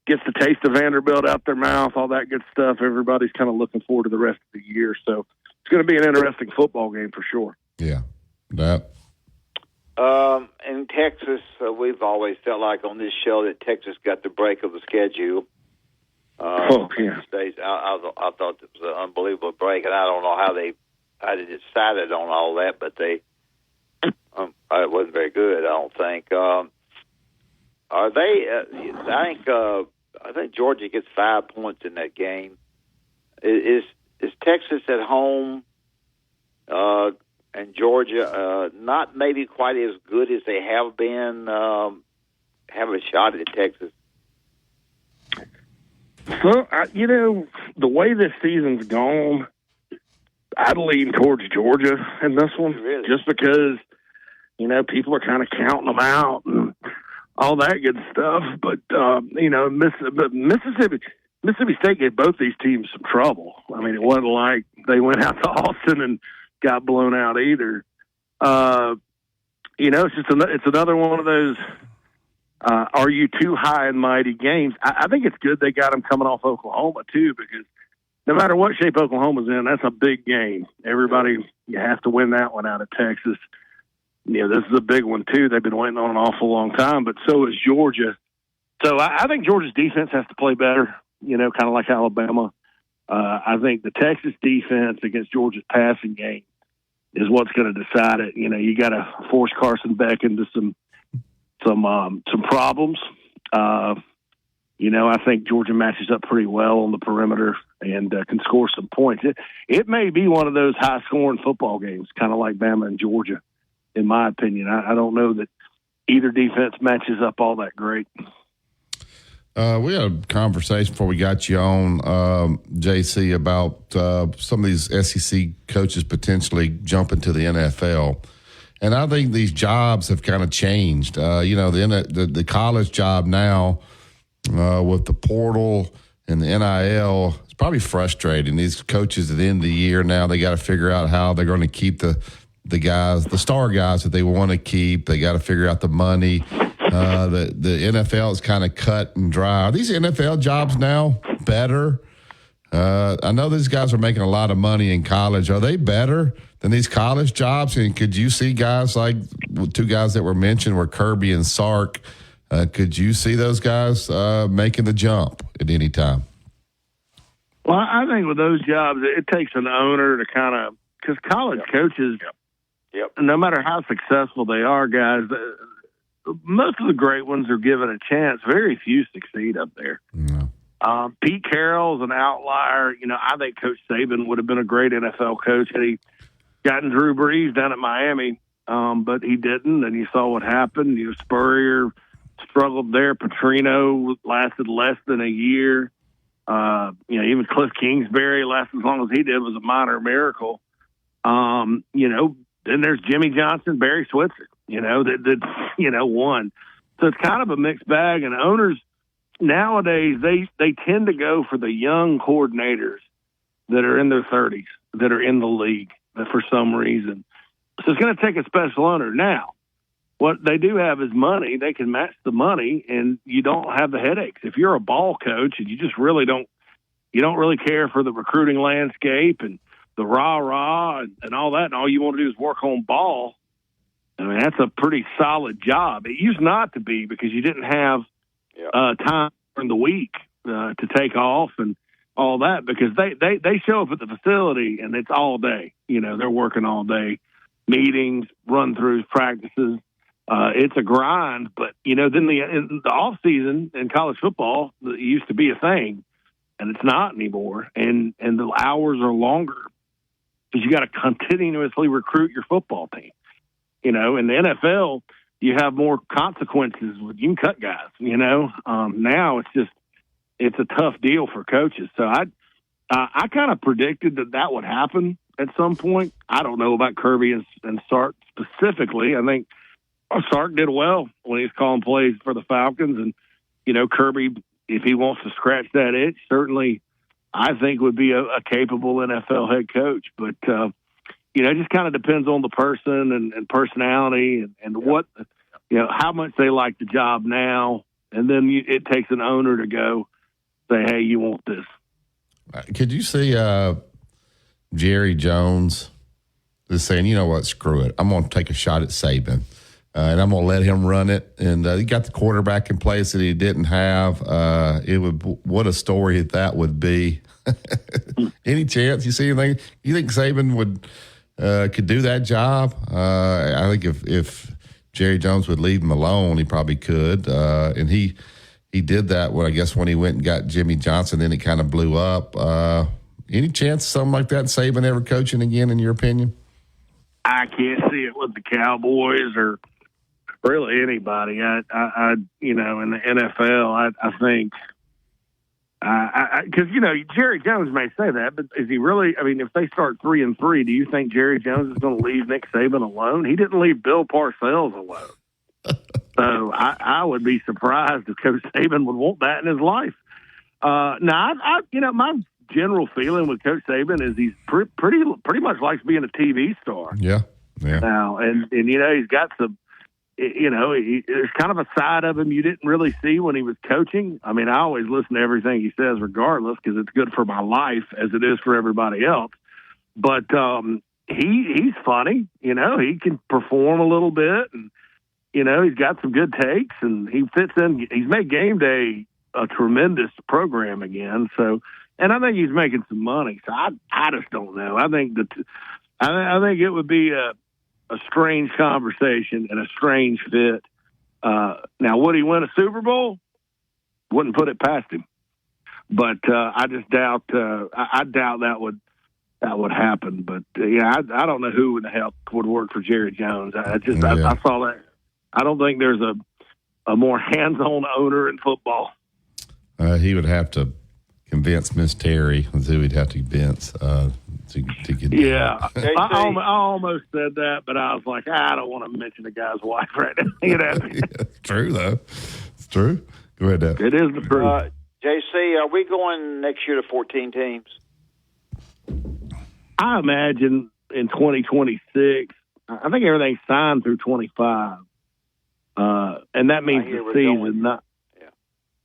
gets the taste of Vanderbilt out their mouth, all that good stuff. Everybody's kind of looking forward to the rest of the year. So it's going to be an interesting football game for sure. Yeah. That. In Texas, we've always felt like on this show that Texas got the break of the schedule. States, I thought it was an unbelievable break, and I don't know how they decided on all that, but it wasn't very good. I don't think. Are they? I think Georgia gets 5 points in that game. Is Texas at home? And Georgia, not maybe quite as good as they have been, have a shot at Texas? Well, the way this season's gone, I'd lean towards Georgia in this one, really? Just because, people are kind of counting them out and all that good stuff. But, Mississippi State gave both these teams some trouble. I mean, it wasn't like they went out to Austin and got blown out either. It's another one of those. are you too high and mighty games? I think it's good they got them coming off Oklahoma, too, because no matter what shape Oklahoma's in, that's a big game. Everybody, you have to win that one out of Texas. You know, this is a big one, too. They've been waiting on an awful long time, but so is Georgia. So I think Georgia's defense has to play better, you know, kind of like Alabama. I think the Texas defense against Georgia's passing game is what's going to decide it. You know, you got to force Carson Beck into some problems. You know, I think Georgia matches up pretty well on the perimeter and can score some points. It may be one of those high-scoring football games, kind of like Bama and Georgia, in my opinion. I don't know that either defense matches up all that great. We had a conversation before we got you on, JC, about some of these SEC coaches potentially jumping to the NFL. And I think these jobs have kind of changed. You know, the college job now with the portal and the NIL, it's probably frustrating. These coaches at the end of the year now, they got to figure out how they're going to keep the guys, the star guys that they want to keep. They got to figure out the money. The NFL is kind of cut and dry. Are these NFL jobs now better? I know these guys are making a lot of money in college. Are they better than these college jobs? And could you see guys like two guys that were mentioned were Kirby and Sark? Could you see those guys making the jump at any time? Well, I think with those jobs, it takes an owner to kind of – because college coaches, no matter how successful they are, guys, most of the great ones are given a chance. Very few succeed up there. Yeah. Pete Carroll's an outlier. You know, I think Coach Saban would have been a great NFL coach had he gotten Drew Brees down at Miami, but he didn't, and you saw what happened. You know, Spurrier struggled there. Petrino lasted less than a year. You know, even Cliff Kingsbury lasted as long as he did was a minor miracle. You know, then there's Jimmy Johnson, Barry Switzer, you know, that won. So it's kind of a mixed bag, and owners nowadays, they tend to go for the young coordinators that are in their 30s, that are in the league for some reason. So it's going to take a special owner. Now, what they do have is money. They can match the money, and you don't have the headaches. If you're a ball coach and you just really don't really care for the recruiting landscape and the rah-rah and all that, and all you want to do is work on ball, I mean, that's a pretty solid job. It used not to be because you didn't have time during the week to take off and all that, because they show up at the facility and it's all day. You know, they're working all day, meetings, run-throughs, practices. It's a grind, but, you know, then in the off season in college football, it used to be a thing, and it's not anymore. And the hours are longer because you got to continuously recruit your football team. You know, in the NFL, you have more consequences. You can cut guys, you know. Now it's a tough deal for coaches. So I kind of predicted that would happen at some point. I don't know about Kirby and Sark specifically. I think Sark did well when he was calling plays for the Falcons. And, you know, Kirby, if he wants to scratch that itch, certainly I think would be a capable NFL head coach. But, you know, it just kind of depends on the person and personality and what, you know, how much they like the job now. And then it takes an owner to go say, hey, you want this. Could you see Jerry Jones just saying, you know what, screw it. I'm going to take a shot at Saban. And I'm going to let him run it. And he got the quarterback in place that he didn't have. What a story that would be. Any chance you see anything? You think Saban could do that job? I think if Jerry Jones would leave him alone, he probably could. And he did that when he went and got Jimmy Johnson. Then it kind of blew up. Any chance something like that, Saban ever coaching again, in your opinion? I can't see it with the Cowboys or really anybody. I you know, in the NFL, I think, because, you know, Jerry Jones may say that, but is he really? I mean, if they start 3-3, do you think Jerry Jones is going to leave Nick Saban alone? He didn't leave Bill Parcells alone. So I would be surprised if Coach Saban would want that in his life. Now, you know, my general feeling with Coach Saban is he's pretty much likes being a TV star. Yeah. Now, and you know, he's got some there's kind of a side of him you didn't really see when he was coaching. I mean, I always listen to everything he says regardless because it's good for my life as it is for everybody else. But he's funny. He can perform a little bit, and, he's got some good takes, and he fits in. He's made game day a tremendous program again. So, and I think he's making some money. So I just don't know. I think I think it would be a strange conversation and a strange fit. Now, would he win a Super Bowl? Wouldn't put it past him, but I just doubt. I doubt that would happen. But I don't know who in the hell would work for Jerry Jones. I saw that. I don't think there's a more hands-on owner in football. He would have to convince Miss Terry. That's who he'd have to convince to get. Yeah, I almost said that, but I was like, I don't want to mention the guy's wife right now. It's true, though. It's true. Go ahead, Dad. It is the truth. JC, are we going next year to 14 teams? I imagine in 2026, I think everything's signed through 25. And that means the season not. Yeah.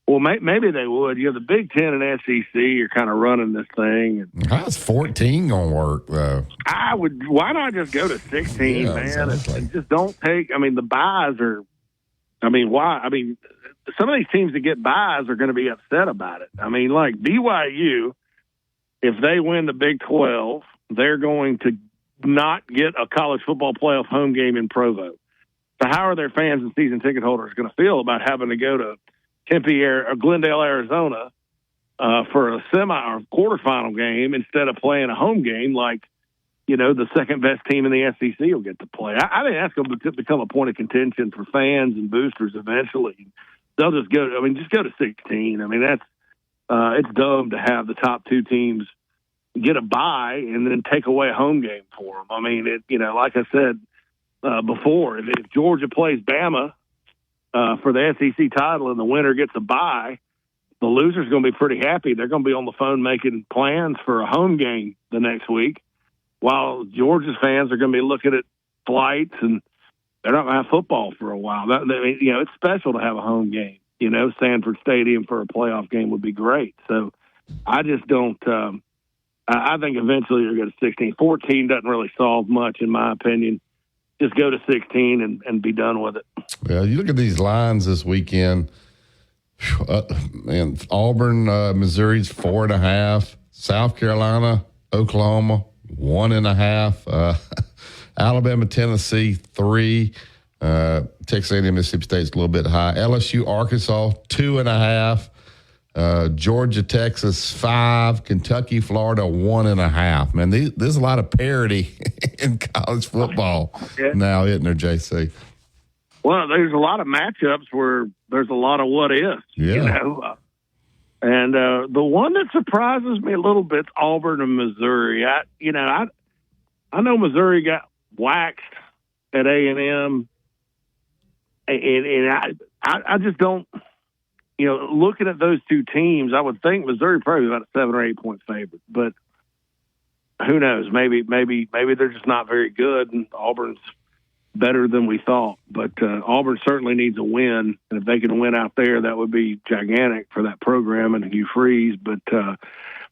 Well, maybe they would. The Big Ten and SEC are kind of running this thing. How's 14 going to work, though? Why not just go to 16, man? And just don't take. I mean, the buys are. I mean, why? I mean, some of these teams that get buys are going to be upset about it. I mean, like BYU, if they win the Big 12, they're going to not get a college football playoff home game in Provo. So how are their fans and season ticket holders going to feel about having to go to Tempe or Glendale, Arizona for a semi or quarterfinal game instead of playing a home game like, the second best team in the SEC will get to play? I think that's going to become a point of contention for fans and boosters eventually. They'll just go to 16. I mean, that's it's dumb to have the top two teams get a bye and then take away a home game for them. I mean, like I said before, if Georgia plays Bama for the SEC title and the winner gets a bye, the loser's going to be pretty happy. They're going to be on the phone making plans for a home game the next week, while Georgia's fans are going to be looking at flights and they're not going to have football for a while. It's special to have a home game. Sanford Stadium for a playoff game would be great. So I just don't. I think eventually you're going to 16. 14 doesn't really solve much, in my opinion. Just go to 16 and be done with it. Yeah, you look at these lines this weekend. Man, Auburn, Missouri's 4.5. South Carolina, Oklahoma, 1.5. Alabama, Tennessee, 3. Texas A&M, Mississippi State's a little bit high. LSU, Arkansas, 2.5. Georgia, Texas, 5. Kentucky, Florida, 1.5. Man, there's a lot of parity in college football now, isn't there, JC? Well, there's a lot of matchups where there's a lot of what ifs. Yeah. And the one that surprises me a little bit is Auburn and Missouri. I know Missouri got waxed at A&M, and I just don't. Looking at those two teams, I would think Missouri probably about a 7 or 8 point favorite, but who knows? Maybe they're just not very good, and Auburn's better than we thought. But Auburn certainly needs a win, and if they can win out there, that would be gigantic for that program and Hugh Freeze. But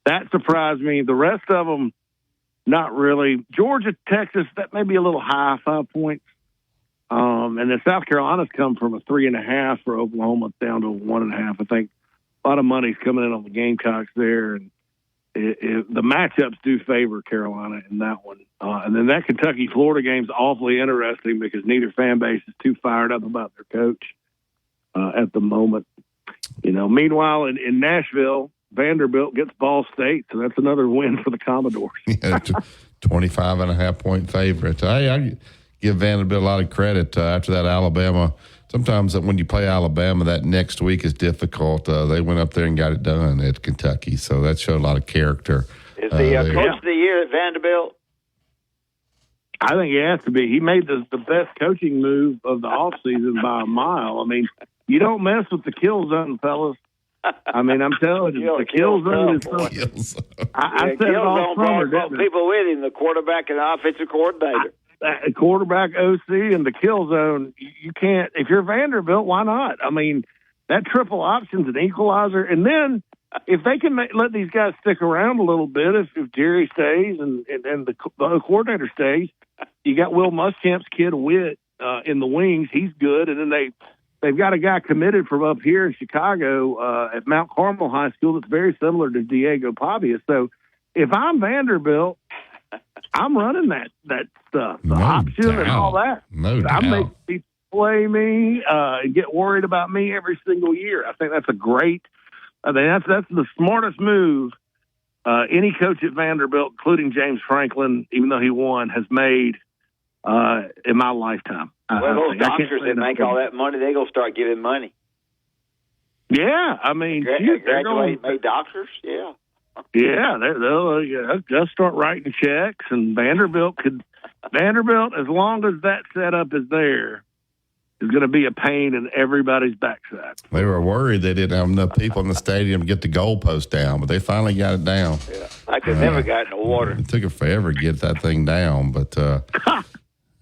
that surprised me. The rest of them, not really. Georgia, Texas, that may be a little high, 5 points. And then South Carolina's come from a 3.5 for Oklahoma down to 1.5. I think a lot of money's coming in on the Gamecocks there, and the matchups do favor Carolina in that one. And then that Kentucky-Florida game's awfully interesting because neither fan base is too fired up about their coach at the moment. Meanwhile, in Nashville, Vanderbilt gets Ball State, so that's another win for the Commodores. 25.5 point favorite. I give Vanderbilt a lot of credit after that Alabama. Sometimes when you play Alabama, that next week is difficult. They went up there and got it done at Kentucky, so that showed a lot of character. Is the coach of the year at Vanderbilt? I think he has to be. He made the best coaching move of the offseason by a mile. I mean, you don't mess with the kill zone, fellas. I mean, I'm telling you, the kill zone is something. I said it all summer. People with him, the quarterback and the offensive coordinator. quarterback OC and the kill zone, you can't. If you're Vanderbilt, why not? I mean, that triple option's an equalizer. And then if they can let these guys stick around a little bit, if Jerry stays and the coordinator stays, you got Will Muschamp's kid Witt in the wings. He's good. And then they've got a guy committed from up here in Chicago at Mount Carmel High School that's very similar to Diego Pavia. So if I'm Vanderbilt, I'm running that stuff, the option and all that. No doubt. I make people play me and get worried about me every single year. I think that's that's the smartest move any coach at Vanderbilt, including James Franklin, even though he won, has made in my lifetime. Those doctors that make all that money, they're going to start giving money. Yeah, I mean, graduate made doctors, yeah. Yeah, they'll start writing checks, and Vanderbilt, as long as that setup is there, is going to be a pain in everybody's backside. They were worried they didn't have enough people in the stadium to get the goalpost down, but they finally got it down. Yeah, I could never got in the water. It took it forever to get that thing down, but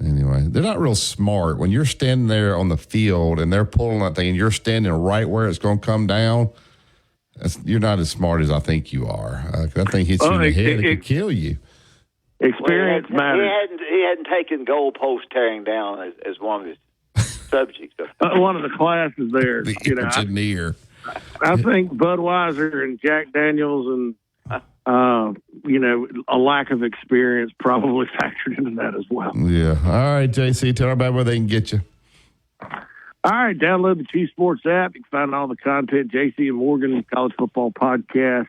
anyway, they're not real smart. When you're standing there on the field and they're pulling that thing and you're standing right where it's going to come down, you're not as smart as I think you are. That thing hits you in the head, it could kill you. Experience matters. He hadn't taken goalpost tearing down as one of his subjects. One of the classes there. The engineer. I think Budweiser and Jack Daniels and a lack of experience probably factored into that as well. Yeah. All right, JC, tell everybody where they can get you. All right, download the Chief Sports app. You can find all the content, JC and Morgan College Football Podcast.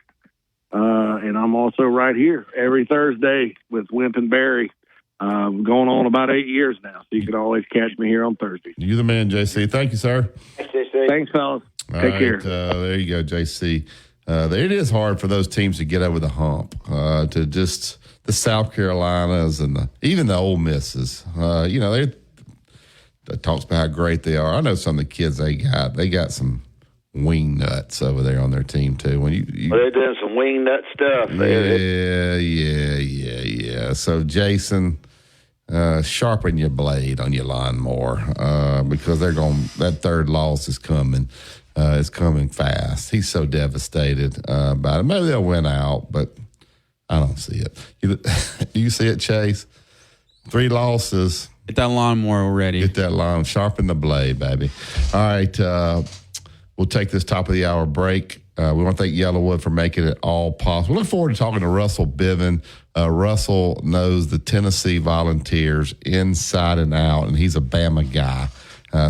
And I'm also right here every Thursday with Wimp and Barry, going on about 8 years now. So you can always catch me here on Thursdays. You're the man, JC. Thank you, sir. Thanks, JC. Thanks, fellas. Take care. There you go, JC. It is hard for those teams to get over the hump, to just the South Carolinas and even the Ole Misses. They talks about how great they are. I know some of the kids they got some wing nuts over there on their team too. When they're doing some wing nut stuff. Yeah. So Jason, sharpen your blade on your lawnmower because that third loss is coming. It's coming fast. He's so devastated about it. Maybe they'll win out, but I don't see it. Do you see it, Chase? 3 losses. Get that lawnmower already. Get that lawn. Sharpen the blade, baby. All right. We'll take this top of the hour break. We want to thank Yellowwood for making it all possible. Look forward to talking to Russell Biven. Russell knows the Tennessee Volunteers inside and out, and he's a Bama guy.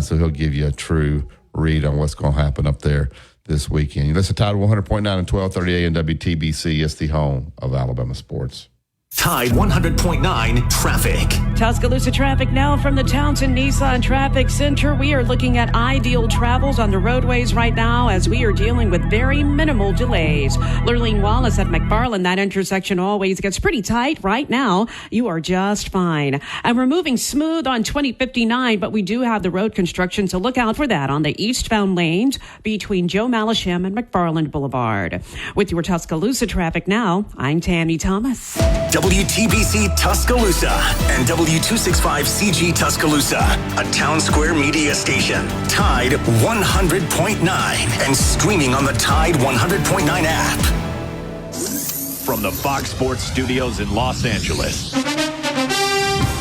So he'll give you a true read on what's going to happen up there this weekend. You listen to Tide 100.9 and 1230 AM WTBC. It's the home of Alabama sports. Tide 100.9 traffic. Tuscaloosa traffic now from the Townsend Nissan Traffic Center. We are looking at ideal travels on the roadways right now as we are dealing with very minimal delays. Lurleen Wallace at McFarland, that intersection always gets pretty tight. Right now, you are just fine. And we're moving smooth on 2059, but we do have the road construction, so look out for that on the eastbound lanes between Joe Malisham and McFarland Boulevard. With your Tuscaloosa traffic now, I'm Tammy Thomas. WTBC Tuscaloosa and W265CG Tuscaloosa, a Town Square media station. Tide 100.9 and streaming on the Tide 100.9 app. From the Fox Sports Studios in Los Angeles,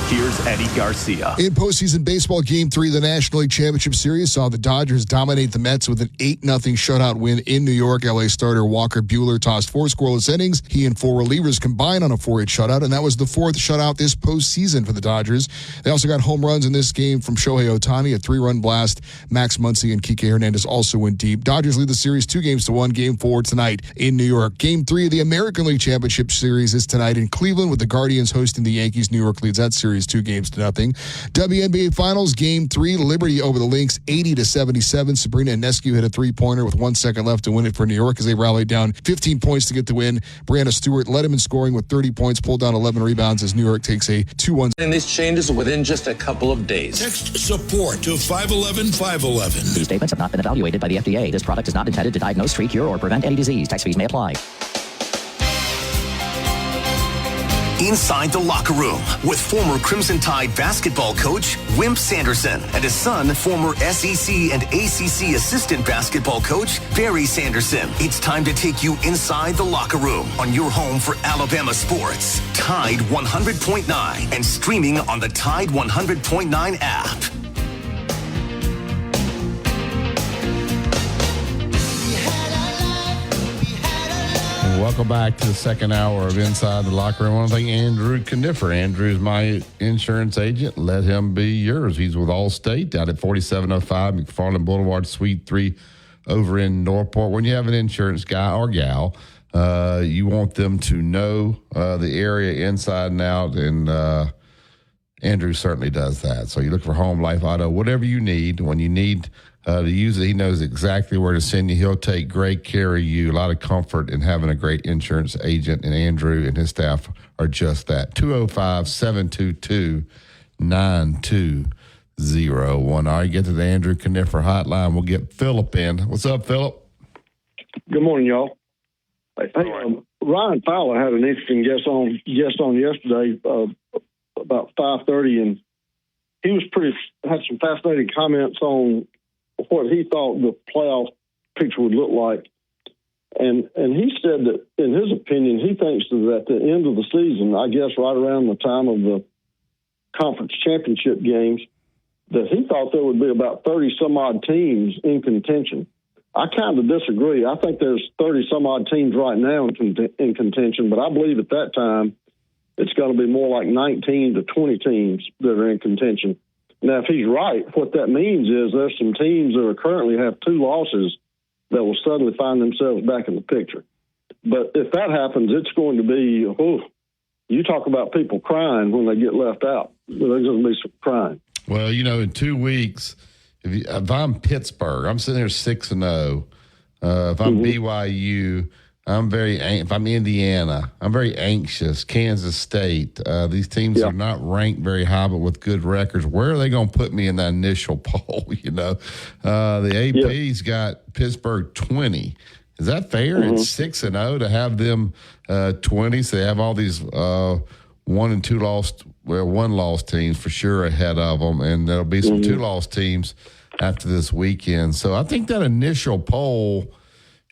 here's Eddie Garcia. In postseason baseball, Game 3 of the National League Championship Series saw the Dodgers dominate the Mets with an 8-0 shutout win in New York. LA starter Walker Buehler tossed 4 scoreless innings. He and 4 relievers combined on a 4-hit shutout, and that was the 4th shutout this postseason for the Dodgers. They also got home runs in this game from Shohei Ohtani, a 3-run blast. Max Muncy and Kike Hernandez also went deep. Dodgers lead the series 2-1. Game 4 tonight in New York. Game 3 of the American League Championship Series is tonight in Cleveland with the Guardians hosting the Yankees. New York leads that series 2-0. WNBA Finals, Game 3, Liberty over the Lynx, 80-77. Sabrina Ionescu hit a 3-pointer with 1 second left to win it for New York as they rallied down 15 points to get the win. Brianna Stewart led them in scoring with 30 points, pulled down 11 rebounds as New York takes a 2-1. And these changes within just a couple of days. Text SUPPORT to 511-511. These statements have not been evaluated by the FDA. This product is not intended to diagnose, treat, cure, or prevent any disease. Tax fees may apply. Inside the Locker Room with former Crimson Tide basketball coach Wimp Sanderson and his son, former SEC and ACC assistant basketball coach Barry Sanderson. It's time to take you inside the locker room on your home for Alabama sports. Tide 100.9 and streaming on the Tide 100.9 app. Welcome back to the second hour of Inside the Locker Room. I want to thank Andrew Conifer. Andrew's my insurance agent. Let him be yours. He's with Allstate out at 4705 McFarland Boulevard, Suite 3 over in Northport. When you have an insurance guy or gal, you want them to know the area inside and out, and Andrew certainly does that. So you look for home, life, auto, whatever you need. When you need to use it, he knows exactly where to send you. He'll take great care of you. A lot of comfort in having a great insurance agent, and Andrew and his staff are just that. 205-722-9201. All right, get to the Andrew Conifer hotline. We'll get Philip in. What's up, Philip? Good morning, y'all. Hey, Ryan Fowler had an interesting guest on yesterday about 5:30, and he was had some fascinating comments on what he thought the playoff picture would look like. And he said that, in his opinion, he thinks that at the end of the season, I guess right around the time of the conference championship games, that he thought there would be about 30-some-odd teams in contention. I kind of disagree. I think there's 30-some-odd teams right now in contention, but I believe at that time it's going to be more like 19 to 20 teams that are in contention. Now, if he's right, what that means is there's some teams that are currently have 2 losses that will suddenly find themselves back in the picture. But if that happens, it's going to be, you talk about people crying when they get left out. There's going to be some crying. Well, in 2 weeks, if I'm Pittsburgh, I'm sitting there 6-0. If I'm BYU, if I'm Indiana, I'm very anxious. Kansas State, these teams are not ranked very high, but with good records. Where are they going to put me in that initial poll? The AP's got Pittsburgh 20. Is that fair? It's 6-0 to have them 20. So they have all these 1 and 2 one loss teams for sure ahead of them, and there'll be some 2 loss teams after this weekend. So I think that initial poll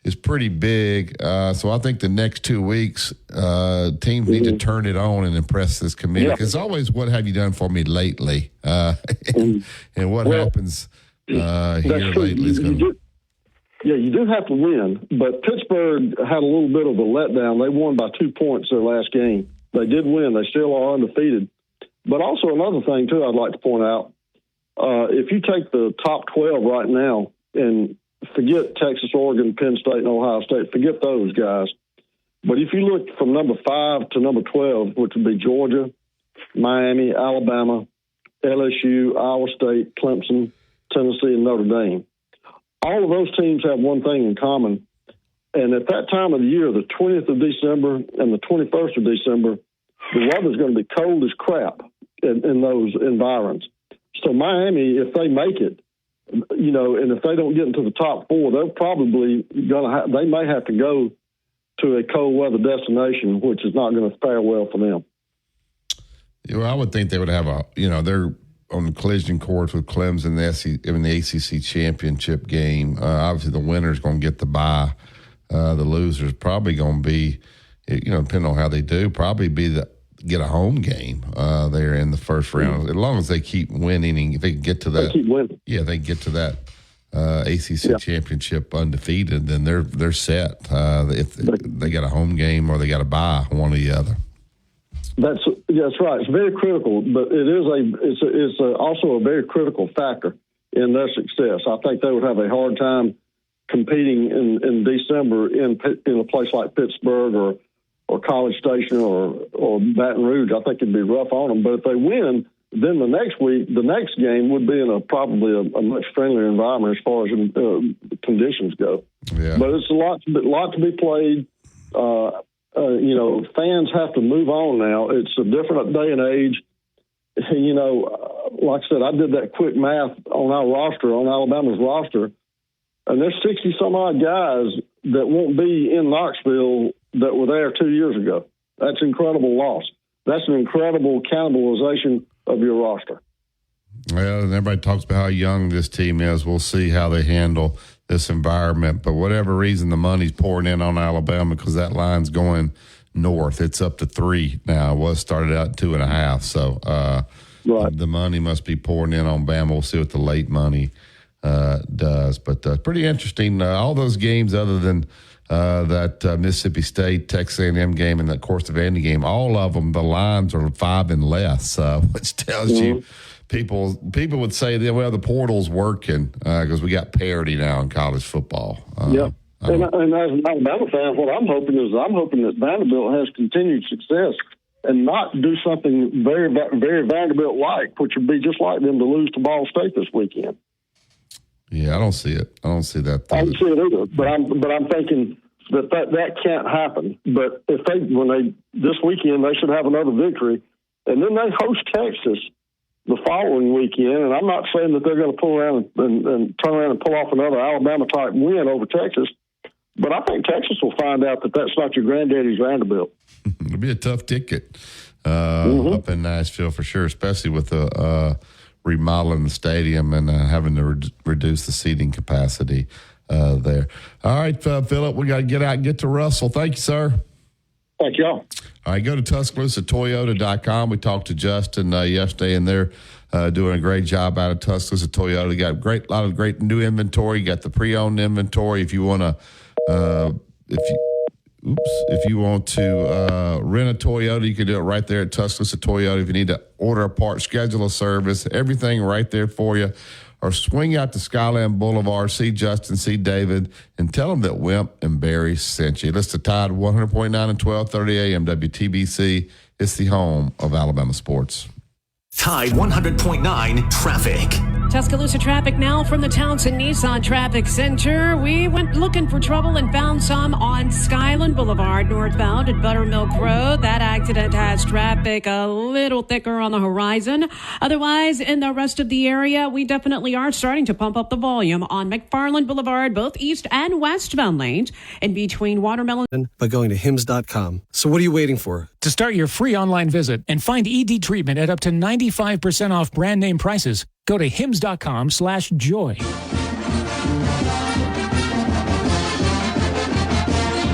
is pretty big. So I think the next 2 weeks, teams need to turn it on and impress this committee. Because it's always, what have you done for me lately? And what happens here lately is going to... you do have to win. But Pittsburgh had a little bit of a letdown. They won by 2 points their last game. They did win. They still are undefeated. But also another thing, too, I'd like to point out, if you take the top 12 right now and forget Texas, Oregon, Penn State, and Ohio State, forget those guys. But if you look from number 5 to number 12, which would be Georgia, Miami, Alabama, LSU, Iowa State, Clemson, Tennessee, and Notre Dame, all of those teams have one thing in common. And at that time of the year, the 20th of December and the 21st of December, the weather's going to be cold as crap in those environs. So Miami, if they make it, and if they don't get into the top 4, they're probably they may have to go to a cold weather destination, which is not going to fare well for them. I would think they would have they're on the collision course with Clemson in the ACC championship game. Obviously, the winner's going to get the bye. The loser's probably going to be, depending on how they do, probably get a home game there in the first round. As long as they keep winning, if they can get to that, they get to that ACC championship undefeated, then they're set. If they got a home game or they got a bye, one or the other. That's right. It's very critical, but it's also a very critical factor in their success. I think they would have a hard time competing in December in a place like Pittsburgh or College Station or Baton Rouge. I think it'd be rough on them. But if they win, then the next game would be in probably a much friendlier environment as far as conditions go. Yeah. But it's a lot to be played. Fans have to move on now. It's a different day and age. Like I said, I did that quick math on our roster, on Alabama's roster, and there's 60-some-odd guys that won't be in Knoxville that were there 2 years ago. That's an incredible loss. that's an incredible cannibalization of your roster. Well, and everybody talks about how young this team is. We'll see how they handle this environment. But whatever reason, the money's pouring in on Alabama because that line's going north. It's up to 3 now. It was started out at 2.5. So the money must be pouring in on Bama. We'll see what the late money does. But pretty interesting. All those games other than that Mississippi State, Texas A&M game, and that Course of Vandy game, all of them, the lines are 5 and less, which tells you people would say, well, the portal's working because we got parity now in college football. Yep. And as an Alabama fan, what I'm hoping that Vanderbilt has continued success and not do something very, very Vanderbilt-like, which would be just like them to lose to Ball State this weekend. Yeah, I don't see it. I don't see that. I don't see it either. But I'm thinking that can't happen. But if this weekend they should have another victory, and then they host Texas the following weekend. And I'm not saying that they're going to pull around and turn around and pull off another Alabama type win over Texas. But I think Texas will find out that that's not your granddaddy's Vanderbilt. It'll be a tough ticket up in Nashville for sure, especially with the remodeling the stadium and having to reduce the seating capacity there. All right, Philip, we got to get out and get to Russell. Thank you, sir. Thank y'all. All right, go to TuscaloosaToyota.com. We talked to Justin yesterday, and they're doing a great job out of Tuscaloosa Toyota. You got a lot of great new inventory. You got the pre-owned inventory. If you want to, if you want to rent a Toyota, you can do it right there at Tuscaloosa Toyota. If you need to order a part, schedule a service, everything right there for you. Or swing out to Skyland Boulevard, see Justin, see David, and tell them that Wimp and Barry sent you. Listen to Tide 100.9 and 1230 AM WTBC. It's the home of Alabama sports. Tide 100.9 traffic. Tuscaloosa traffic now from the Townsend Nissan Traffic Center. We went looking for trouble and found some on Skyland Boulevard northbound at Buttermilk Road. That accident has traffic a little thicker on the horizon. Otherwise, in the rest of the area, we definitely are starting to pump up the volume on McFarland Boulevard, both east and westbound lanes, and between Watermelon. By going to HIMS.com. So what are you waiting for? To start your free online visit and find ED treatment at up to 95% off brand name prices, go to hims.com/joy.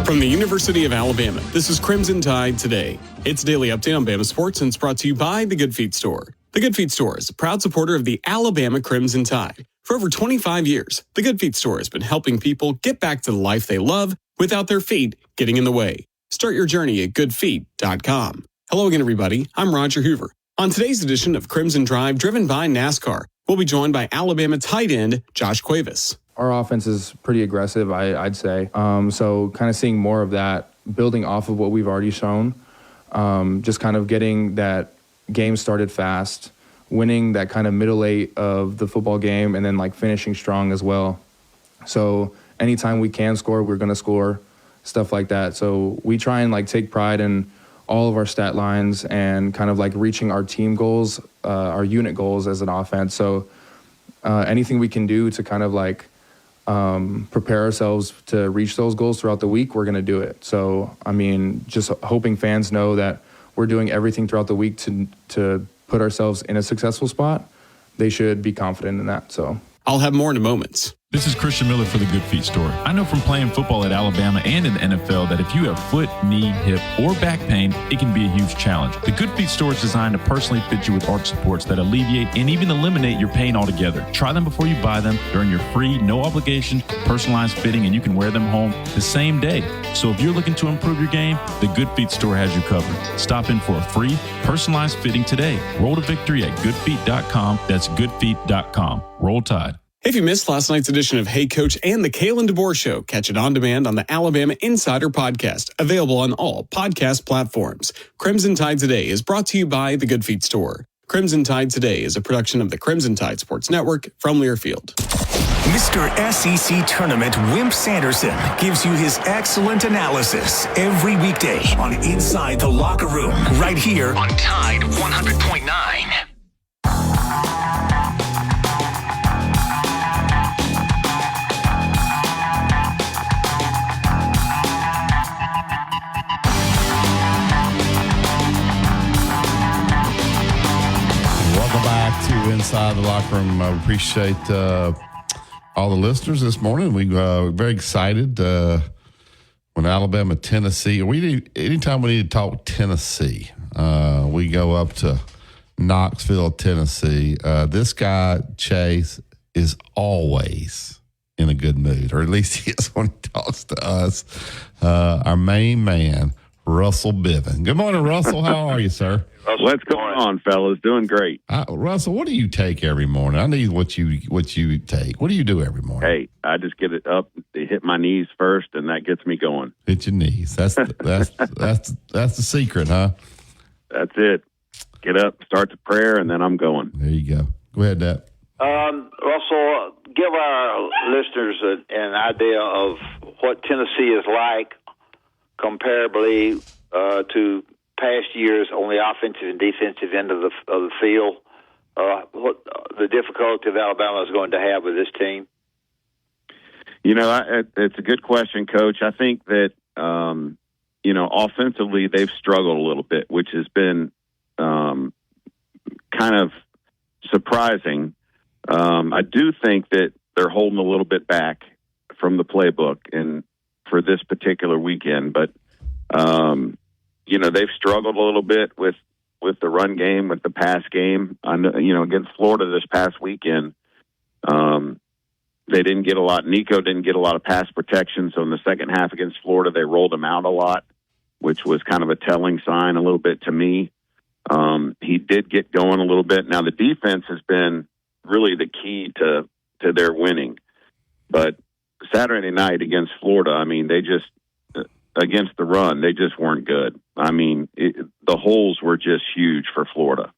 From the University of Alabama, this is Crimson Tide Today. It's a daily update on Bama sports and it's brought to you by The Good Feet Store. The Good Feet Store is a proud supporter of the Alabama Crimson Tide. For over 25 years, The Good Feet Store has been helping people get back to the life they love without their feet getting in the way. Start your journey at goodfeet.com. Hello again, everybody. I'm Roger Hoover. On today's edition of Crimson Drive, driven by NASCAR, we'll be joined by Alabama tight end Josh Cuevas. Our offense is pretty aggressive, I'd say. So kind of seeing more of that, building off of what we've already shown, just kind of getting that game started fast, winning that kind of middle eight of the football game, and then like finishing strong as well. So anytime we can score, we're going to score, stuff like that. So we try and like take pride in all of our stat lines and kind of like reaching our team goals, our unit goals as an offense. So anything we can do to kind of like prepare ourselves to reach those goals throughout the week, we're going to do it. So, I mean, just hoping fans know that we're doing everything throughout the week to put ourselves in a successful spot. They should be confident in that. So I'll have more in a moment. This is Christian Miller for The Good Feet Store. I know from playing football at Alabama and in the NFL that if you have foot, knee, hip, or back pain, it can be a huge challenge. The Good Feet Store is designed to personally fit you with arch supports that alleviate and even eliminate your pain altogether. Try them before you buy them during your free, no obligation, personalized fitting, and you can wear them home the same day. So if you're looking to improve your game, The Good Feet Store has you covered. Stop in for a free, personalized fitting today. Roll to victory at goodfeet.com. That's goodfeet.com. Roll Tide. If you missed last night's edition of Hey Coach and the Kalen DeBoer Show, catch it on demand on the Alabama Insider Podcast, available on all podcast platforms. Crimson Tide Today is brought to you by The Good Feet Store. Crimson Tide Today is a production of the Crimson Tide Sports Network from Learfield. Mr. SEC Tournament Wimp Sanderson gives you his excellent analysis every weekday on Inside the Locker Room, right here on Tide 100.9. to Inside the Locker Room. I appreciate all the listeners this morning. We're very excited when Alabama, Tennessee. Anytime we need to talk Tennessee, we go up to Knoxville, Tennessee. This guy, Chase, is always in a good mood, or at least he is when he talks to us. Our main man, Russell Bivens. Good morning, Russell. How are you, sir? What's going on, fellas? Doing great. Russell, what do you take every morning? I need what you take. What do you do every morning? Hey, I just get it up, hit my knees first, and that gets me going. Hit your knees. That's the secret, huh? That's it. Get up, start the prayer, and then I'm going. There you go. Go ahead, Dad. Russell, give our listeners an idea of what Tennessee is like comparably to past years on the offensive and defensive end of the field. What the difficulty of Alabama is going to have with this team? It's a good question, Coach. I think that offensively they've struggled a little bit, which has been kind of surprising. I do think that they're holding a little bit back from the playbook and for this particular weekend, but they've struggled a little bit with the run game, with the pass game. Against Florida this past weekend, they didn't get a lot. Nico didn't get a lot of pass protection, so in the second half against Florida, they rolled him out a lot, which was kind of a telling sign a little bit to me. He did get going a little bit. Now, the defense has been really the key to their winning. But Saturday night against Florida, they just, against the run, they just weren't good. The holes were just huge for Florida.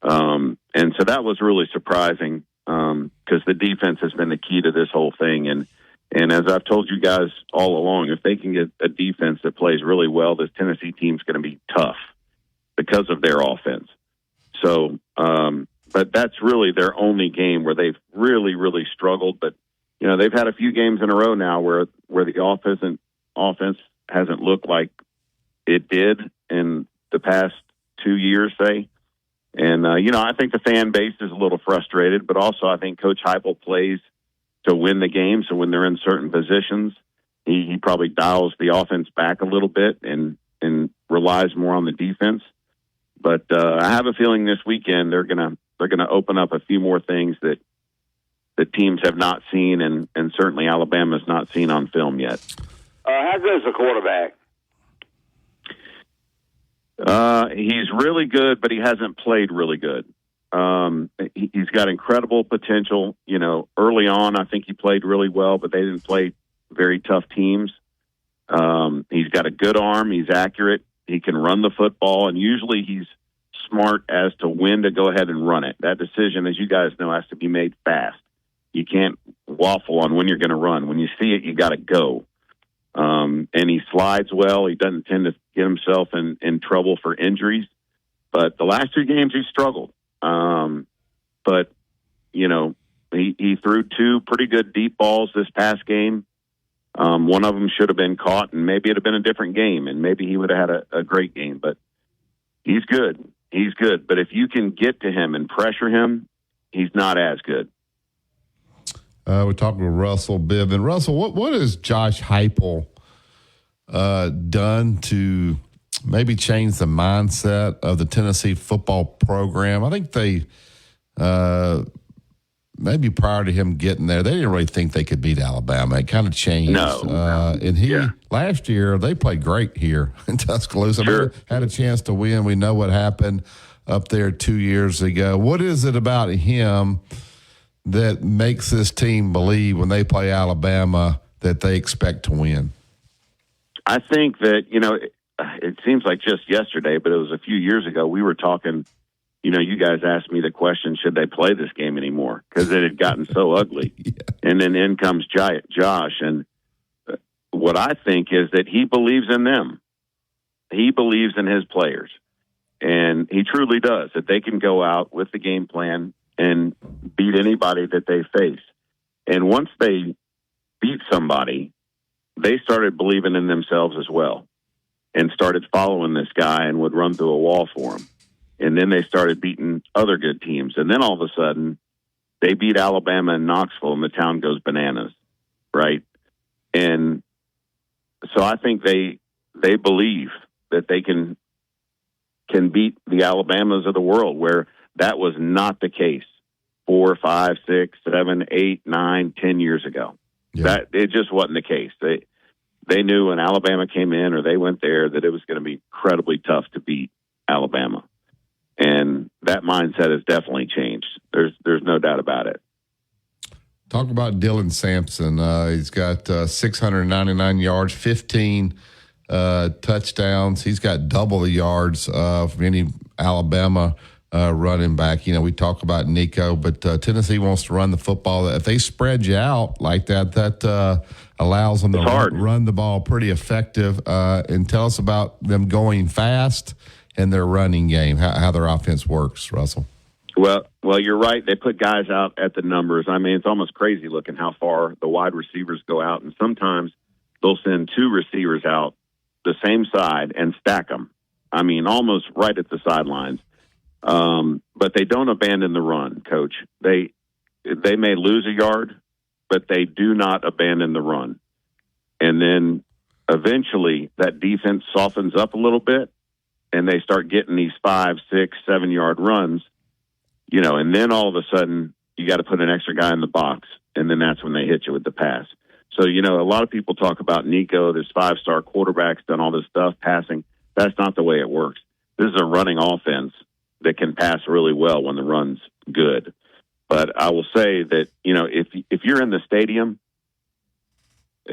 And so that was really surprising because the defense has been the key to this whole thing. And as I've told you guys all along, if they can get a defense that plays really well, this Tennessee team's going to be tough because of their offense. So, but that's really their only game where they've really, really struggled. But, they've had a few games in a row now where the offense hasn't looked like it did in the past 2 years, say. And, I think the fan base is a little frustrated, but also I think Coach Heupel plays to win the game. So when they're in certain positions, he probably dials the offense back a little bit and relies more on the defense. But I have a feeling this weekend they're gonna open up a few more things that the teams have not seen, and certainly Alabama's not seen on film yet. How good is the quarterback? He's really good, but he hasn't played really good. He's got incredible potential. Early on, I think he played really well, but they didn't play very tough teams. He's got a good arm. He's accurate. He can run the football, and usually he's smart as to when to go ahead and run it. That decision, as you guys know, has to be made fast. You can't waffle on when you're going to run. When you see it, you got to go. And he slides well. He doesn't tend to get himself in trouble for injuries. But the last 2 games, he struggled. But, he threw 2 pretty good deep balls this past game. One of them should have been caught, and maybe it'd have been a different game, and maybe he would have had a great game. But he's good. He's good. But if you can get to him and pressure him, he's not as good. We're talking with Russell Bivens. Russell, what has Josh Heupel done to maybe change the mindset of the Tennessee football program? I think they maybe prior to him getting there, they didn't really think they could beat Alabama. It kind of changed. Last year, they played great here in Tuscaloosa. Sure. Had a chance to win. We know what happened up there 2 years ago. What is it about him that makes this team believe when they play Alabama that they expect to win? I think that, it seems like just yesterday, but it was a few years ago, we were talking, you guys asked me the question, should they play this game anymore? Because it had gotten so ugly. Yeah. And then in comes Josh. And what I think is that he believes in them. He believes in his players. And he truly does, that they can go out with the game plan and beat anybody that they face. And once they beat somebody, they started believing in themselves as well and started following this guy and would run through a wall for him. And then they started beating other good teams. And then all of a sudden, they beat Alabama and Knoxville, and the town goes bananas, right? And so I think they believe that they can beat the Alabamas of the world, where that was not the case 4, 5, 6, 7, 8, 9, 10 years ago. Yeah. That it just wasn't the case. They knew when Alabama came in or they went there that it was going to be incredibly tough to beat Alabama. And that mindset has definitely changed. There's no doubt about it. Talk about Dylan Sampson. He's got 699 yards, 15 touchdowns. He's got double the yards from any Alabama running back. You know, we talk about Nico, but Tennessee wants to run the football. If they spread you out like that allows them to run the ball pretty effective. And tell us about them going fast and their running game, how their offense works, Russell. Well, you're right. They put guys out at the numbers. I mean, it's almost crazy looking how far the wide receivers go out. And sometimes they'll send 2 receivers out the same side and stack them. I mean, almost right at the sidelines. But they don't abandon the run, Coach. They may lose a yard, but they do not abandon the run. And then eventually that defense softens up a little bit, and they start getting these 5, 6, 7 yard runs, you know, and then all of a sudden you got to put an extra guy in the box, and then that's when they hit you with the pass. So, you know, a lot of people talk about Nico, this 5-star quarterback's done all this stuff, passing. That's not the way it works. This is a running offense that can pass really well when the run's good. But I will say that, you know, if you're in the stadium,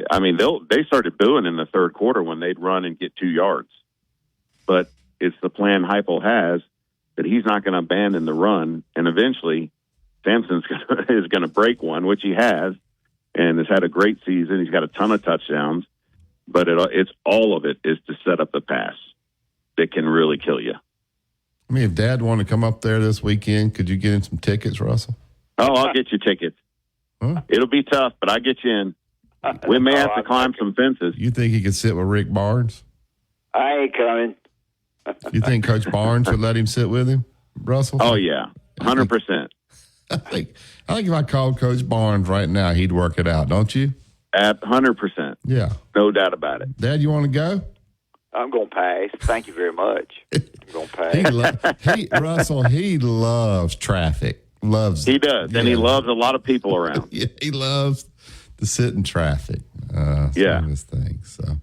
I mean, they started booing in the third quarter when they'd run and get 2 yards. But it's the plan Heupel has that he's not going to abandon the run, and eventually Sampson's is going to break one, which he has, and has had a great season. He's got a ton of touchdowns, but it's all of it is to set up the pass that can really kill you. I mean, if Dad wanted to come up there this weekend, could you get him some tickets, Russell? Oh, I'll get you tickets. Huh? It'll be tough, but I'll get you in. We may have to climb some fences. You think he could sit with Rick Barnes? I ain't coming. You think Coach Barnes would let him sit with him, Russell? Oh, yeah, 100%. I think if I called Coach Barnes right now, he'd work it out, don't you? At 100%. Yeah. No doubt about it. Dad, you want to go? I'm going to pass. Thank you very much. I'm going to pass. Russell, he loves traffic. He does, and he loves a lot of people around. Yeah, he loves to sit in traffic. This thing. So,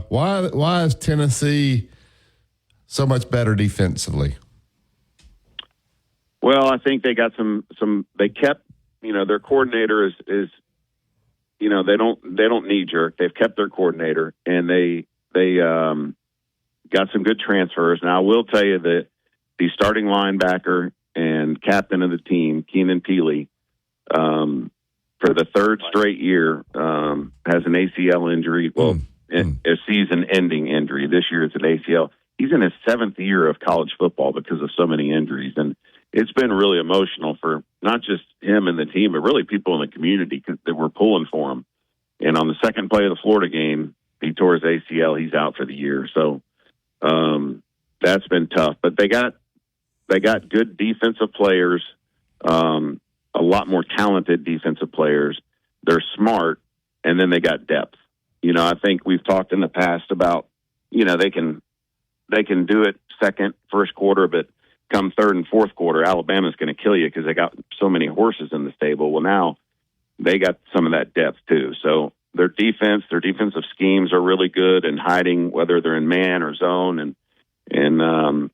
why is Tennessee so much better defensively? Well, I think they got some. They kept, you know, their coordinator is, you know, they don't knee jerk. They've kept their coordinator, and they got some good transfers. Now, I will tell you that the starting linebacker and captain of the team, Keenan Peely, for the third straight year, has an ACL injury. Well, a season-ending injury. This year it's an ACL. He's in his 7th year of college football because of so many injuries, and it's been really emotional for not just him and the team, but really people in the community that were pulling for him. And on the second play of the Florida game, he tore his ACL. He's out for the year. So that's been tough. But they got good defensive players, a lot more talented defensive players. They're smart, and then they got depth. You know, I think we've talked in the past about, you know, they can do it first quarter, but come third and fourth quarter, Alabama's going to kill you because they got so many horses in the stable. Well, now they got some of that depth too. So their defensive schemes are really good and hiding, whether they're in man or zone, and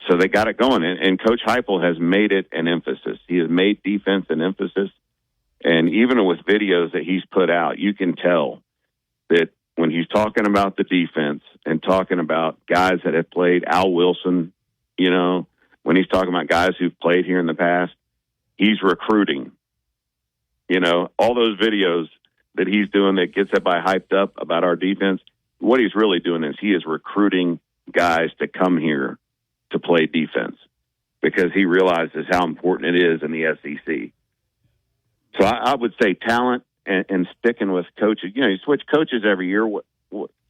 so they got it going. And Coach Heupel has made it an emphasis. He has made defense an emphasis, and even with videos that he's put out, you can tell that when he's talking about the defense and talking about guys that have played, Al Wilson, you know, when he's talking about guys who've played here in the past, he's recruiting. You know, all those videos that he's doing that gets everybody hyped up about our defense, what he's really doing is he is recruiting guys to come here to play defense because he realizes how important it is in the SEC. So I would say talent and sticking with coaches. You know, you switch coaches every year.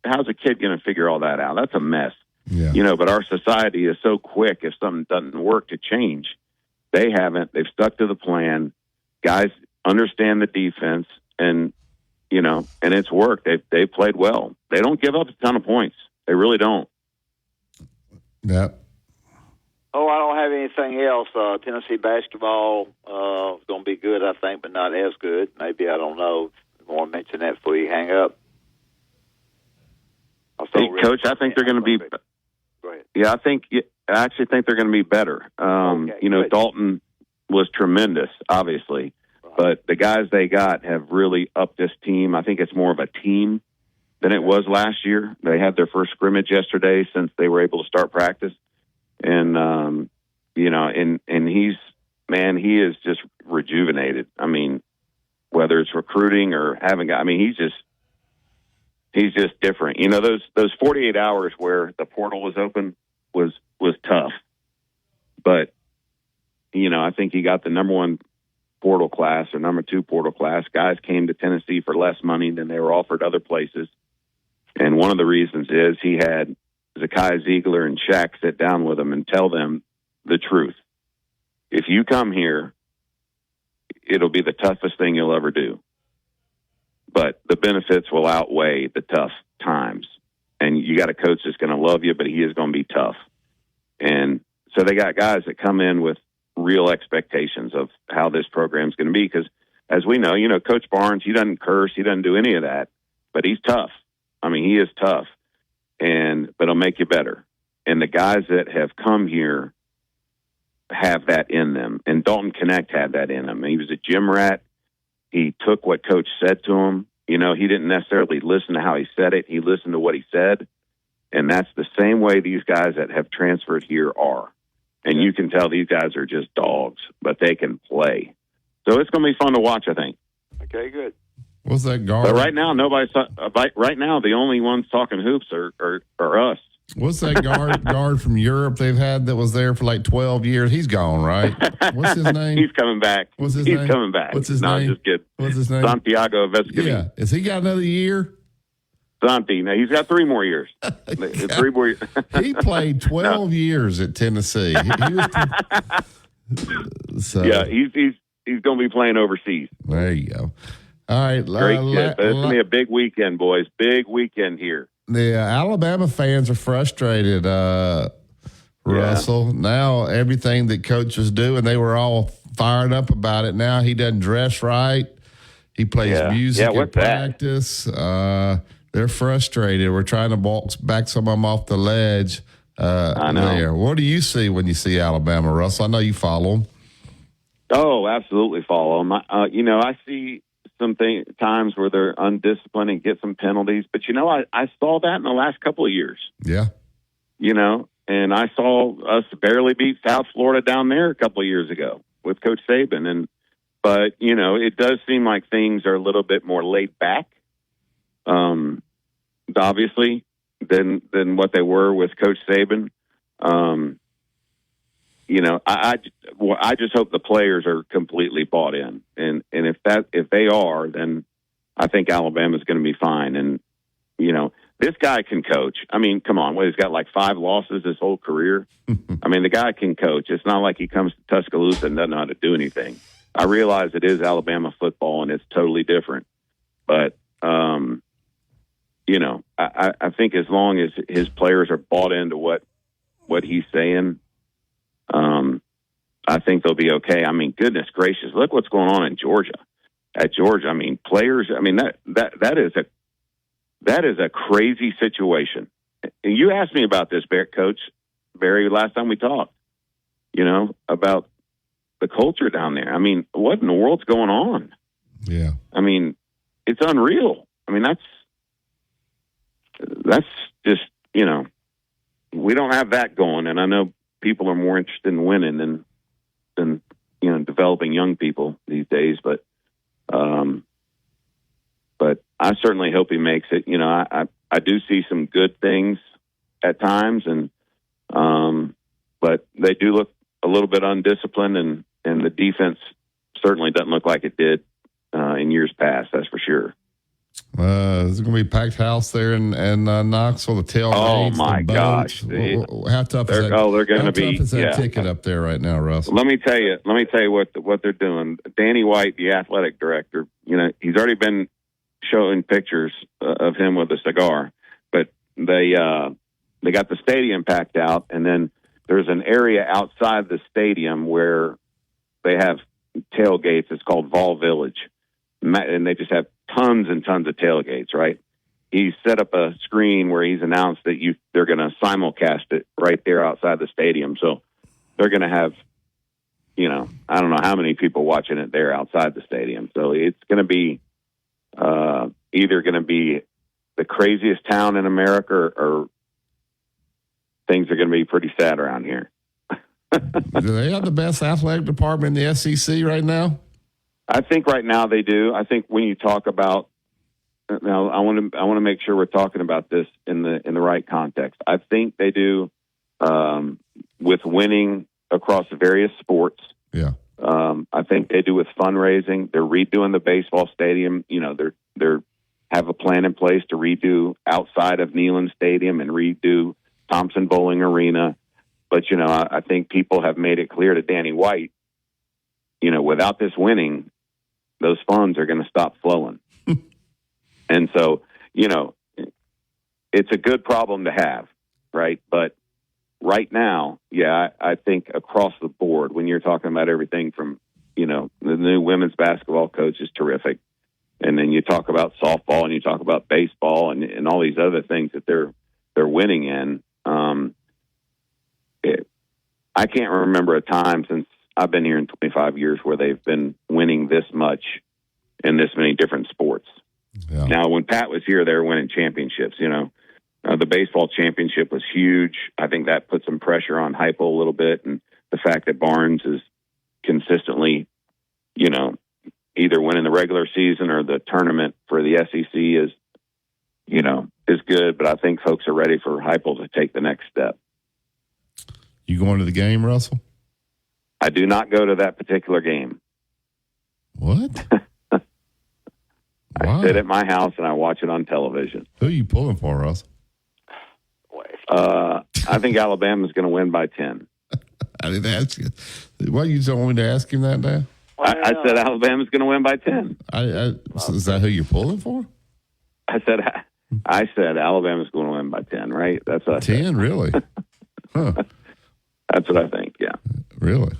How's a kid going to figure all that out? That's a mess. But our society is so quick if something doesn't work to change. They haven't. They've stuck to the plan. Guys understand the defense, and it's worked. They've played well. They don't give up a ton of points. They really don't. Yeah. Oh, I don't have anything else. Tennessee basketball is going to be good, I think, but not as good. Maybe, I don't know. I want to mention that before you hang up. Hey, Coach, I think they're going to be. Go ahead. Yeah, I actually think they're going to be better. Dalton was tremendous, obviously, but the guys they got have really upped this team. I think it's more of a team than it was last year. They had their first scrimmage yesterday since they were able to start practice, and and he is just rejuvenated. I mean, whether it's recruiting or having, he's just different. Those 48 hours where the portal was open was tough. But, I think he got the number 1 portal class or number 2 portal class. Guys came to Tennessee for less money than they were offered other places. And one of the reasons is he had Zakai Ziegler and Shaq sit down with him and tell them the truth. If you come here, it'll be the toughest thing you'll ever do. But the benefits will outweigh the tough times. And you got a coach that's going to love you, but he is going to be tough. And so they got guys that come in with real expectations of how this program's going to be. Because as we know, Coach Barnes, he doesn't curse. He doesn't do any of that. But he's tough. I mean, he is tough. But it'll make you better. And the guys that have come here have that in them. And Dalton Connect had that in him. He was a gym rat. He took what Coach said to him. He didn't necessarily listen to how he said it. He listened to what he said. And that's the same way these guys that have transferred here are. And you can tell these guys are just dogs, but they can play. So it's going to be fun to watch, I think. Okay, good. What's that guard? But right now, right now, the only ones talking hoops are us. What's that guard from Europe they've had that was there for like 12 years? He's gone, right? What's his name? He's coming back. What's his name? He's coming back. What's his name? name? I'm just kidding. What's his name? Santiago Vescovi. Yeah. Has he got another year? Santi. Now, he's got 3 more years. 3 more years. He played 12 years at Tennessee. He was so. Yeah, he's going to be playing overseas. There you go. All right. Great kid. It's going to be a big weekend, boys. Big weekend here. The Alabama fans are frustrated, Russell. Yeah. Now everything that Coach is doing, they were all fired up about it. Now he doesn't dress right. He plays music in practice. They're frustrated. We're trying to back some of them off the ledge. I know. There. What do you see when you see Alabama, Russell? I know you follow them. Oh, absolutely follow them. I see some times where they're undisciplined and get some penalties. But, I saw that in the last couple of years. Yeah. And I saw us barely beat South Florida down there a couple of years ago with Coach Saban. But it does seem like things are a little bit more laid back, obviously, than what they were with Coach Saban. I just hope the players are completely bought in, and if they are, then I think Alabama's going to be fine. And this guy can coach. I mean, come on, he's got like 5 losses his whole career. I mean, the guy can coach. It's not like he comes to Tuscaloosa and doesn't know how to do anything. I realize it is Alabama football and it's totally different, but I think as long as his players are bought into what he's saying. I think they'll be okay. I mean, goodness gracious, look what's going on in Georgia. At Georgia, I mean, players. I mean, that is a crazy situation. And you asked me about this, Coach Barry, last time we talked. About the culture down there. I mean, what in the world's going on? Yeah. I mean, it's unreal. I mean, that's just we don't have that going, and I know people are more interested in winning than developing young people these days. But I certainly hope he makes it. I do see some good things at times, and but they do look a little bit undisciplined, and the defense certainly doesn't look like it did in years past. That's for sure. There's going to be a packed house there in Knoxville. The tailgates. Oh my the gosh! How tough is that? They're going to be. How tough is that ticket up there right now, Russell? Let me tell you what they're doing. Danny White, the athletic director, he's already been showing pictures of him with a cigar, but they got the stadium packed out, and then there's an area outside the stadium where they have tailgates. It's called Vol Village, and they just have tons and tons of tailgates, right? He's set up a screen where he's announced that they're going to simulcast it right there outside the stadium. So they're going to have, I don't know how many people watching it there outside the stadium. So it's going to be either going to be the craziest town in America or things are going to be pretty sad around here. Do they have the best athletic department in the SEC right now? I think right now they do. I think when you talk about now, I want to make sure we're talking about this in the right context. I think they do with winning across various sports. Yeah. I think they do with fundraising. They're redoing the baseball stadium. They're have a plan in place to redo outside of Neyland Stadium and redo Thompson Bowling Arena. But I think people have made it clear to Danny White, without this winning, those funds are going to stop flowing. And so, it's a good problem to have, right? But right now, I think across the board, when you're talking about everything from, the new women's basketball coach is terrific. And then you talk about softball and you talk about baseball and all these other things that they're winning in. I can't remember a time since I've been here in 25 years where they've been winning this much in this many different sports. Yeah. Now, when Pat was here, they were winning championships. The baseball championship was huge. I think that put some pressure on Hypo a little bit, and the fact that Barnes is consistently, either winning the regular season or the tournament for the SEC is good. But I think folks are ready for Hypo to take the next step. You going to the game, Russell? I do not go to that particular game. What? I sit at my house and I watch it on television. Who are you pulling for, Russell? I think Alabama's going to win by 10. I didn't ask you. What, you don't want me to ask him that now? I said Alabama's going to win by 10. Is that who you're pulling for? I said Alabama's going to win by 10, right? That's what 10, really? Huh. That's what I think, yeah. Really?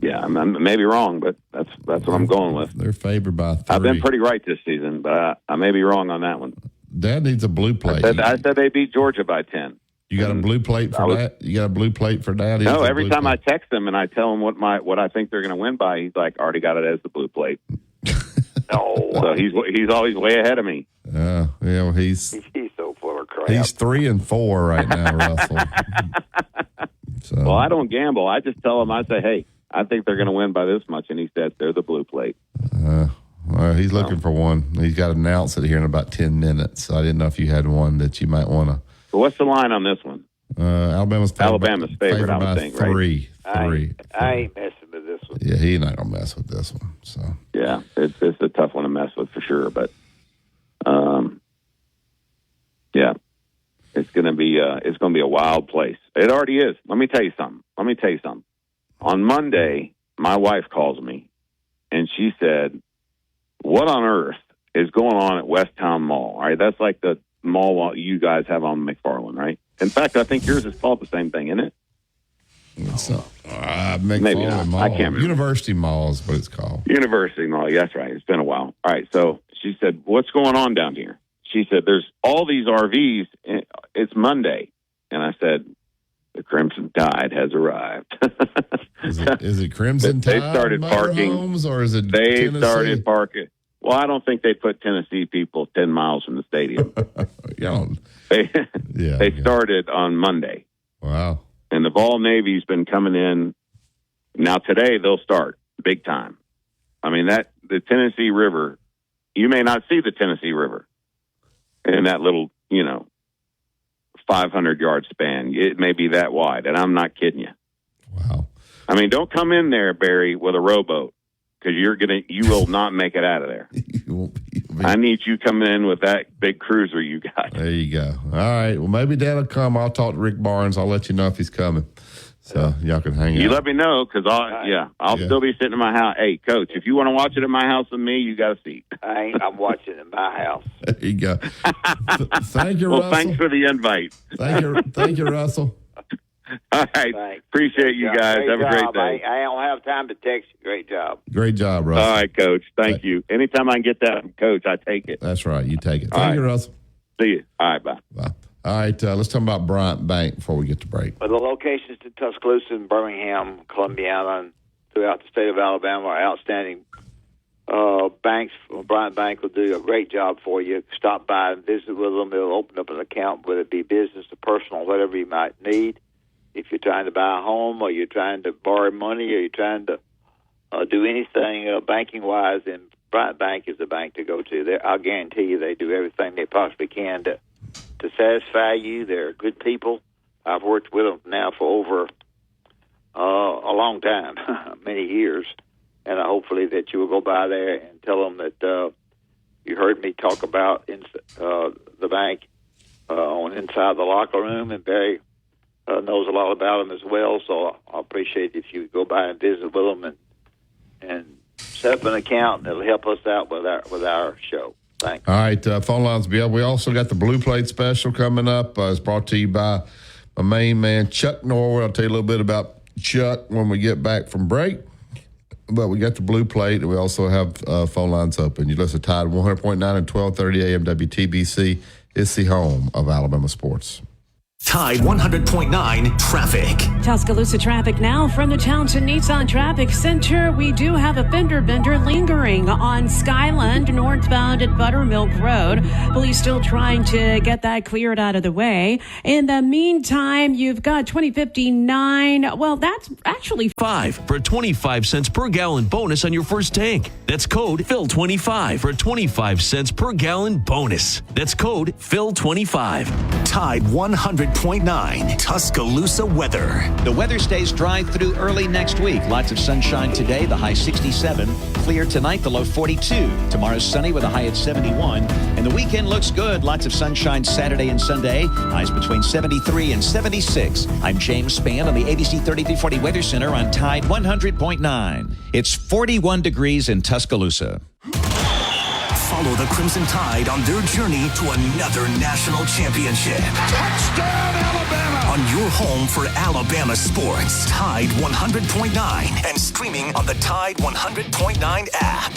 Yeah, I may be wrong, but that's what I'm going with. They're favored by 3. I've been pretty right this season, but I may be wrong on that one. Dad needs a blue plate. I said they beat Georgia by 10. You got a blue plate for that? You got a blue plate for Dad? No, every time I text him and I tell him what I think they're going to win by, he's like, already got it as the blue plate. No, so he's always way ahead of me. Well, he's so full of crap. He's 3-4 right now, Russell. Well, I don't gamble. I just tell him. I say, hey, I think they're going to win by this much, and he says they're the blue plate. Well, he's looking for one. He's got to announce it here in about 10 minutes. So I didn't know if you had one that you might want to. So what's the line on this one? Alabama's favorite, I would think, right? 3. I ain't messing with this one. Yeah, he's not going to mess with this one. So yeah, it's a tough one to mess with for sure. But yeah, it's going to be a wild place. It already is. Let me tell you something. On Monday, my wife calls me, and she said, "What on earth is going on at Westtown Mall?" All right, that's like the mall you guys have on McFarland, right? In fact, I think yours is called the same thing, isn't it? It's not. Maybe not. Mall. I can't remember. University Mall is what it's called. University Mall. Yeah, that's right. It's been a while. All right. So she said, "What's going on down here?" She said, "There's all these RVs. It's Monday." And I said, "The Crimson Tide has arrived." Is it Crimson Tide? They started parking. Homes, or is it They Tennessee? started parking. Well, I don't think they put Tennessee people 10 miles from the stadium. They started on Monday. Wow. And the Vol Navy's been coming in. Now today they'll start big time. I mean, the Tennessee River, you may not see the Tennessee River in that little, 500-yard span. It may be that wide, and I'm not kidding you. Wow. I mean, don't come in there, Barry, with a rowboat, because you will not make it out of there. You'll I need you coming in with that big cruiser you got. There you go. All right. Well, maybe Dad will come. I'll talk to Rick Barnes. I'll let you know if he's coming. So y'all can hang out. You let me know because I'll still be sitting in my house. Hey, Coach, if you want to watch it in my house with me, you got a seat. I'm watching it in my house. There you go. Thank you, well, Russell. Thanks for the invite. Thank you, Russell. All right. Thanks. Appreciate you guys. Great have a great job. day. I don't have time to text you. Great job. Great job, Russell. All right, Coach. Thank you. Anytime I can get that from Coach, I take it. That's right. You take it. Thank you, Russell. See you. All right, bye. Bye. All right, let's talk about Bryant Bank before we get to break. Well, the locations in Tuscaloosa and Birmingham, Columbiana, and throughout the state of Alabama are outstanding banks. Bryant Bank will do a great job for you. Stop by and visit with them. They'll open up an account, whether it be business or personal, whatever you might need. If you're trying to buy a home or you're trying to borrow money or you're trying to do anything banking-wise, then Bryant Bank is the bank to go to. I'll guarantee you they do everything they possibly can to satisfy you. They're good people. I've worked with them now for over a long time, many years, and hopefully that you will go by there and tell them that you heard me talk about the bank on inside the locker room, and Barry knows a lot about them as well, so I appreciate if you go by and visit with them and set up an account that'll help us out with our show. Thanks. All right, phone lines be up. We also got the Blue Plate special coming up. It's brought to you by my main man, Chuck Norwood. I'll tell you a little bit about Chuck when we get back from break. But we got the Blue Plate, and we also have phone lines open. You listen to Tide 100.9 and 1230 AM WTBC. It's the home of Alabama sports. Tide 100.9 traffic. Tuscaloosa traffic now from the Townsend Nissan Traffic Center. We do have a fender bender lingering on Skyland northbound at Buttermilk Road. Police still trying to get that cleared out of the way. In the meantime, you've got 2059. Well, that's actually 5 for a 25 cents per gallon bonus on your first tank. That's code PHIL25 for a 25 cents per gallon bonus. That's code PHIL25. Tide 100.9 Tuscaloosa weather. The weather stays dry through early next week. Lots of sunshine today, the high 67. Clear tonight, the low 42. Tomorrow's sunny with a high at 71. And the weekend looks good. Lots of sunshine Saturday and Sunday. Highs between 73 and 76. I'm James Spann on the ABC 3340 Weather Center on Tide 100.9. It's 41 degrees in Tuscaloosa. Follow the Crimson Tide on their journey to another national championship. Touchdown, Alabama! On your home for Alabama sports, Tide 100.9, and streaming on the Tide 100.9 app.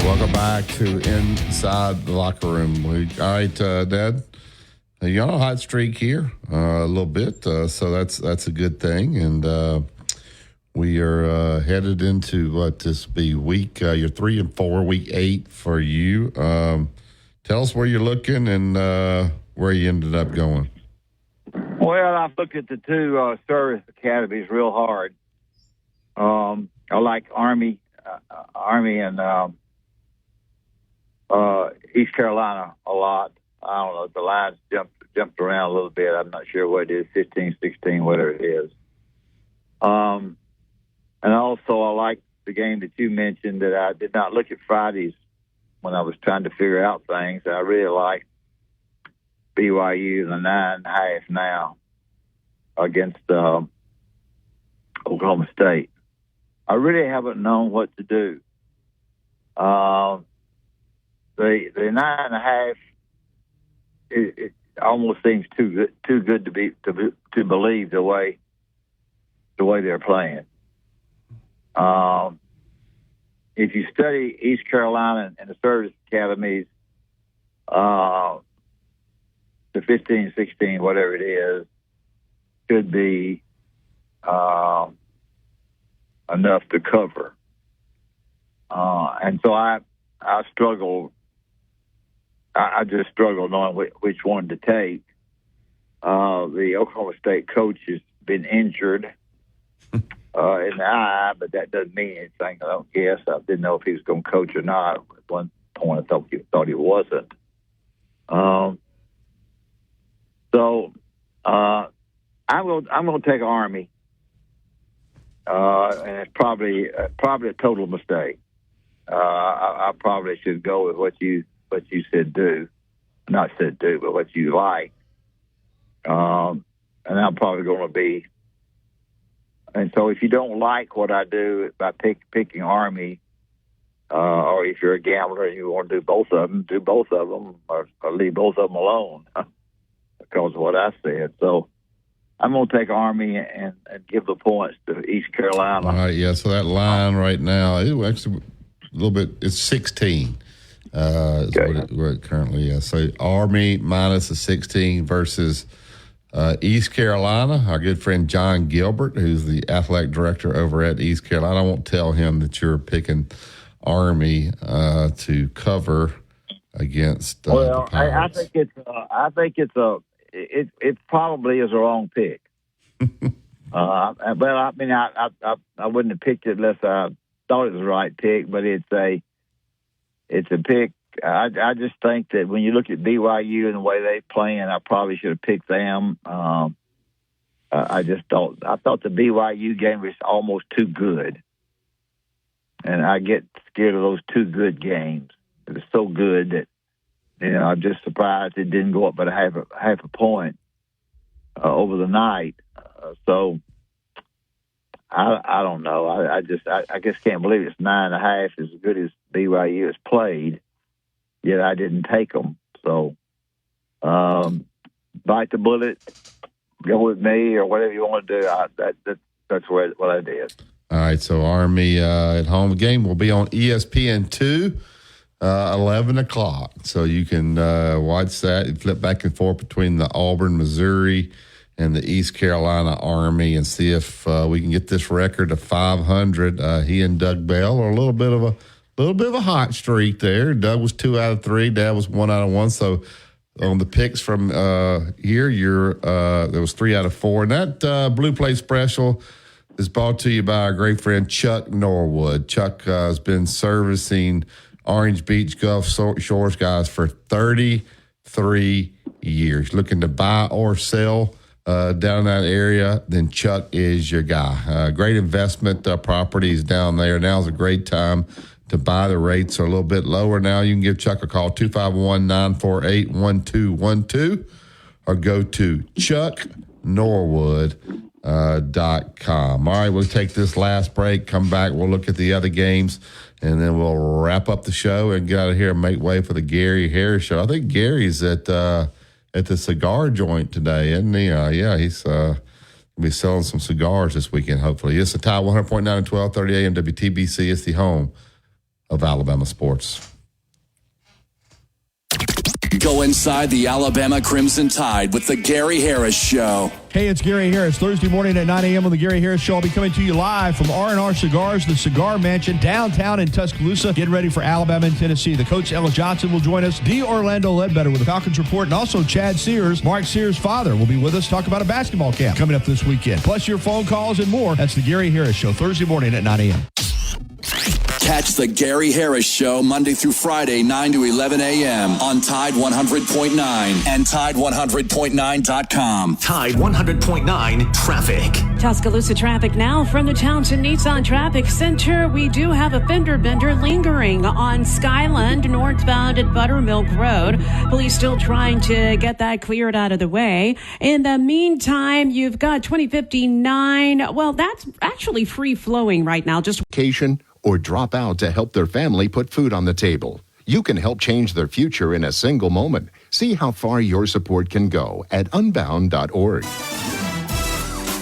Welcome back to Inside the Locker Room. All right, Dad, you're on a hot streak here a little bit, so that's a good thing. And we are headed into this be week. You're 3 and 4, week 8 for you. Tell us where you're looking and where you ended up going. Well, I've looked at the two service academies real hard. I like Army and East Carolina a lot. I don't know. The lines jumped around a little bit. I'm not sure what it is, 15, 16, whatever it is. And also I like the game that you mentioned that I did not look at Fridays when I was trying to figure out things. I really like BYU, the 9.5 now against Oklahoma State. I really haven't known what to do. The 9.5, it almost seems too good to believe the way they're playing. If you study East Carolina and the service academies, the 15, 16, whatever it is, could be enough to cover. And so I struggle. I just struggle knowing which one to take. The Oklahoma State coach has been injured in the eye, but that doesn't mean anything. I don't guess. I didn't know if he was going to coach or not. At one point, I thought he wasn't. So I'm going to take Army, and it's probably a total mistake. I probably should go with what you said do, not said do, but what you like. And I'm probably going to be. And so if you don't like what I do by picking Army, or if you're a gambler and you want to do both of them, or leave both of them alone because of what I said. So I'm going to take Army and give the points to East Carolina. All right, yeah, so that line right now, actually a little bit, it's 16. Is what it currently is. So Army minus the 16 versus East Carolina. Our good friend John Gilbert, who's the athletic director over at East Carolina. I won't tell him that you're picking Army to cover against. Well, I think it probably is a wrong pick. But I mean, I wouldn't have picked it unless I thought it was the right pick. But it's a pick. I just think that when you look at BYU and the way they playing, I probably should have picked them. I thought the BYU game was almost too good, and I get scared of those too good games. It was so good that I'm just surprised it didn't go up but half a point over the night. So I don't know. I just can't believe it's 9.5 as good as BYU has played. Yet I didn't take them. So bite the bullet, go with me, or whatever you want to do. That's what I did. All right, so Army at home game will be on ESPN2, 11 o'clock. So you can watch that and flip back and forth between the Auburn, Missouri, and the East Carolina Army and see if we can get this record of 500. He and Doug Bell are a little bit of a hot streak there. Doug was 2 out of 3. Dad was 1 out of 1. So on the picks from here, there was 3 out of 4. And that Blue Plate Special is brought to you by our great friend Chuck Norwood. Chuck has been servicing Orange Beach Gulf Shores guys for 33 years. Looking to buy or sell down in that area, then Chuck is your guy. Great investment properties down there. Now's a great time to buy. The rates are a little bit lower now. You can give Chuck a call, 251-948-1212, or go to chucknorwood.com. All right, we'll take this last break, come back, we'll look at the other games, and then we'll wrap up the show and get out of here and make way for the Gary Harris Show. I think Gary's at the cigar joint today, isn't he? He's going to be selling some cigars this weekend, hopefully. It's the Tide 100.9 and 1230 AM WTBC. It's the home of Alabama sports. Go inside the Alabama Crimson Tide with the Gary Harris Show. Hey, it's Gary Harris. Thursday morning at 9 a.m. on the Gary Harris Show. I'll be coming to you live from R&R Cigars, the Cigar Mansion, downtown in Tuscaloosa. Getting ready for Alabama and Tennessee. The coach, Ella Johnson, will join us. D. Orlando Ledbetter with the Falcons Report. And also Chad Sears, Mark Sears' father, will be with us. Talk about a basketball camp coming up this weekend. Plus your phone calls and more. That's the Gary Harris Show. Thursday morning at 9 a.m. Catch the Gary Harris Show Monday through Friday, 9 to 11 a.m. on Tide 100.9 and Tide100.9.com. Tide 100.9 traffic. Tuscaloosa traffic now from the Townsend Nissan Traffic Center. We do have a fender bender lingering on Skyland northbound at Buttermilk Road. Police still trying to get that cleared out of the way. In the meantime, you've got 2059. Well, that's actually free flowing right now. Just vacation or drop out to help their family put food on the table. You can help change their future in a single moment. See how far your support can go at unbound.org.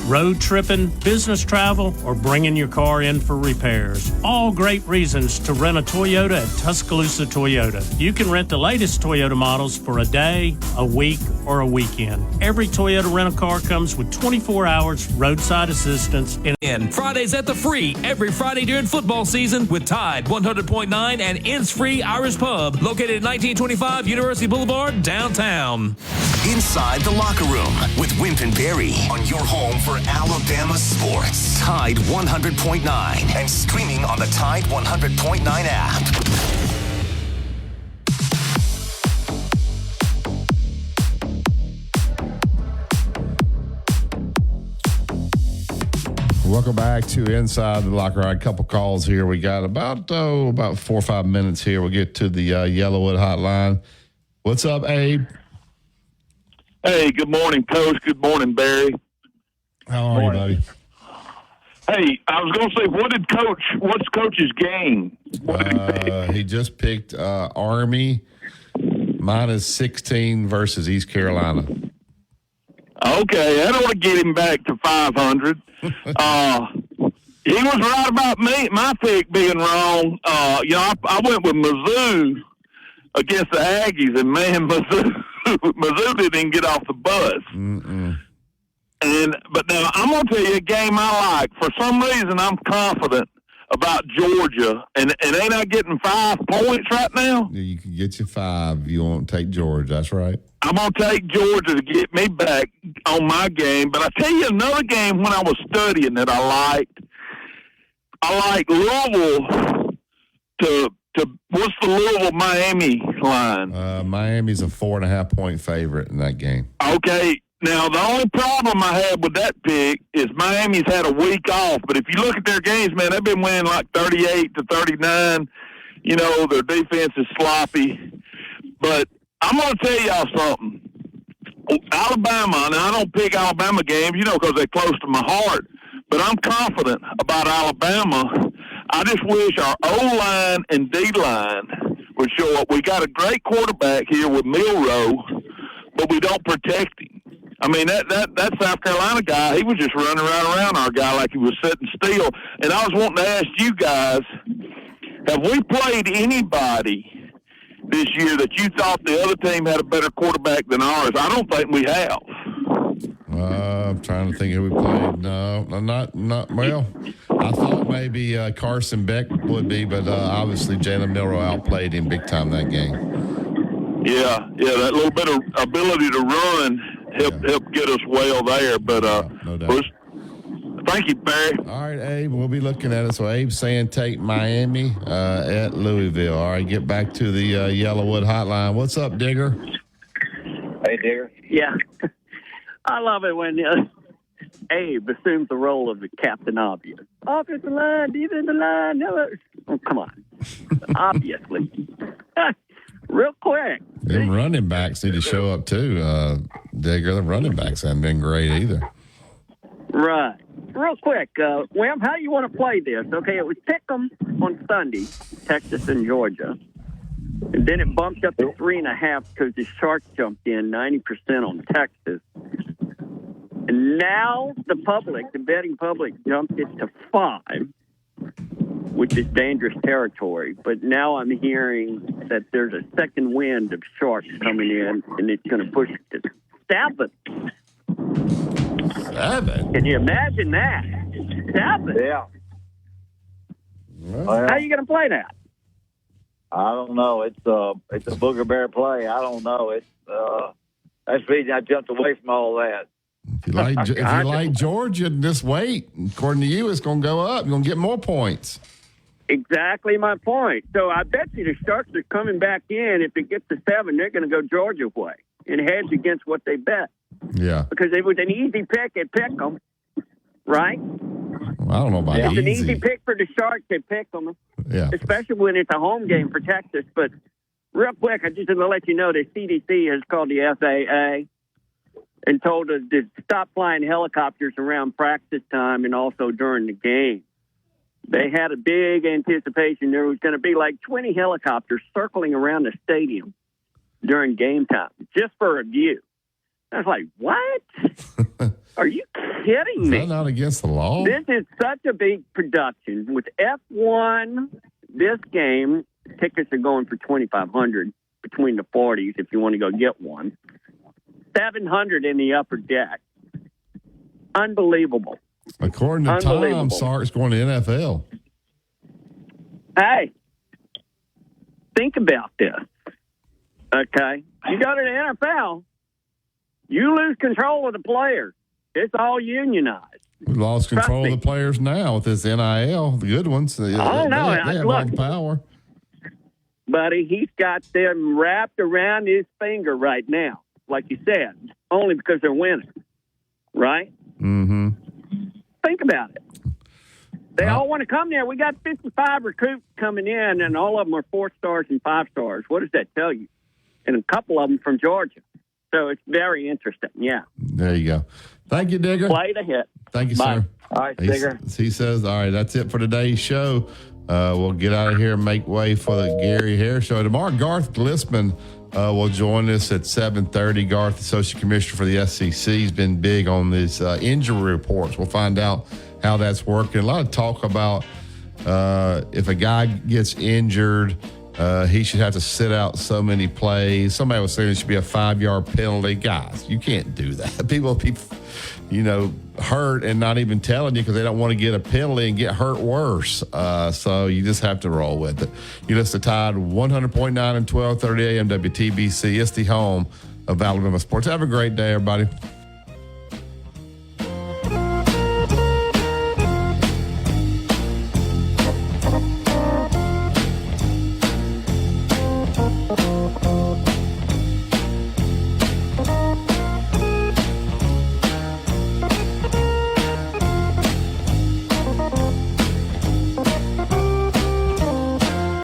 Road tripping, business travel, or bringing your car in for repairs. All great reasons to rent a Toyota at Tuscaloosa Toyota. You can rent the latest Toyota models for a day, a week, or a weekend. Every Toyota rental car comes with 24 hours roadside assistance. And Fridays at the Free, every Friday during football season with Tide 100.9 and Innisfree Irish Pub, located at 1925 University Boulevard, downtown. Inside the Locker Room with Wimp and Barry on your home for Alabama sports. Tide 100.9 and streaming on the Tide 100.9 app. Welcome back to Inside the Locker Room. A couple calls here. We got about 4 or 5 minutes here. We'll get to the Yellowwood hotline. What's up, Abe? Hey, good morning, Coach. Good morning, Barry. How are you, buddy? Hey, I was going to say, what's Coach's game? He just picked Army minus 16 versus East Carolina. Okay, I don't want to get him back to 500. He was right about my pick being wrong. I went with Mizzou against the Aggies, and man, Mizzou didn't even get off the bus. But now I'm going to tell you a game I like. For some reason, I'm confident about Georgia, and ain't I getting 5 points right now? Yeah, you can get you 5. You won't take Georgia. That's right. I'm going to take Georgia to get me back on my game. But I tell you another game when I was studying that I liked. I like Louisville to what's the Louisville-Miami line? Miami's a 4.5-point favorite in that game. Okay. Now, the only problem I had with that pick is Miami's had a week off. But if you look at their games, man, they've been winning like 38-39. You know, their defense is sloppy. But I'm going to tell y'all something. Alabama, and I don't pick Alabama games, because they're close to my heart. But I'm confident about Alabama. I just wish our O-line and D-line would show up. We got a great quarterback here with Milroe, but we don't protect him. I mean, that South Carolina guy, he was just running right around our guy like he was sitting still. And I was wanting to ask you guys, have we played anybody this year that you thought the other team had a better quarterback than ours? I don't think we have. I'm trying to think who we played. No, not well. I thought maybe Carson Beck would be, but obviously Jalen Milroe outplayed him big time that game. Yeah, that little bit of ability to run help get us well there. But no doubt. Thank you, Barry. All right, Abe, we'll be looking at it. So Abe's saying take Miami at Louisville. All right, get back to the Yellowwood hotline. What's up, Digger? Hey, Digger. Yeah. I love it when Abe assumes the role of the captain obvious. Offensive line, defensive line. Oh, come on. Obviously. Real quick. Them running backs need to show up, too. Digger, the running backs haven't been great either. Right. Real quick, Wham, how you want to play this? Okay, it was Pick'em on Sunday, Texas and Georgia. And then it bumped up to 3.5 because the Sharks jumped in 90% on Texas. And now the betting public jumped it to 5, which is dangerous territory. But now I'm hearing that there's a second wind of Sharks coming in, and it's going to push it to 7. 7? Can you imagine that? 7? Yeah. How are you going to play that? I don't know. It's a booger bear play. I don't know. That's the reason I jumped away from all that. If you like Georgia, just wait. According to you, it's going to go up. You're going to get more points. Exactly my point. So I bet you the Sharks are coming back in. If it gets to 7, they're going to go Georgia way and hedge against what they bet. Yeah. Because it was an easy pick at Pick'em, right? Well, I don't know about It's easy. an easy pick for the Sharks at Pick'em. Yeah. Especially when it's a home game for Texas. But real quick, I just want to let you know that CDC has called the FAA and told us to stop flying helicopters around practice time and also during the game. They had a big anticipation there was going to be like 20 helicopters circling around the stadium during game time just for a view. I was like, what? Are you kidding me? Is that not against the law? This is such a big production. With F1, this game, tickets are going for $2,500 between the 40s if you want to go get one. $700 in the upper deck. Unbelievable. According to Tom, Sark's going to NFL. Hey, think about this. Okay? You go to the NFL, you lose control of the players. It's all unionized. We lost control of the players now with this NIL, the good ones. They have all the power. Buddy, he's got them wrapped around his finger right now, like you said, only because they're winning, right? Mm-hmm. Think about it. They all want to come there. We got 55 recruits coming in, and all of them are 4 stars and 5 stars. What does that tell you? And a couple of them from Georgia. So it's very interesting. Yeah. There you go. Thank you, Digger. Play the hit. Thank you, Bye. sir. All right, Digger. He says, all right, that's it for today's show. We'll get out of here and make way for the Gary Harris Show. Tomorrow, Garth Glissman will join us at 7:30. Garth, Associate Commissioner for the SEC, has been big on these injury reports. We'll find out how that's working. A lot of talk about if a guy gets injured, he should have to sit out so many plays. Somebody was saying it should be a 5-yard penalty. Guys, you can't do that. People be, hurt and not even telling you because they don't want to get a penalty and get hurt worse. So you just have to roll with it. You listen to Tide 100.9 and 12:30 a.m. WTBC. It's the home of Alabama sports. Have a great day, everybody.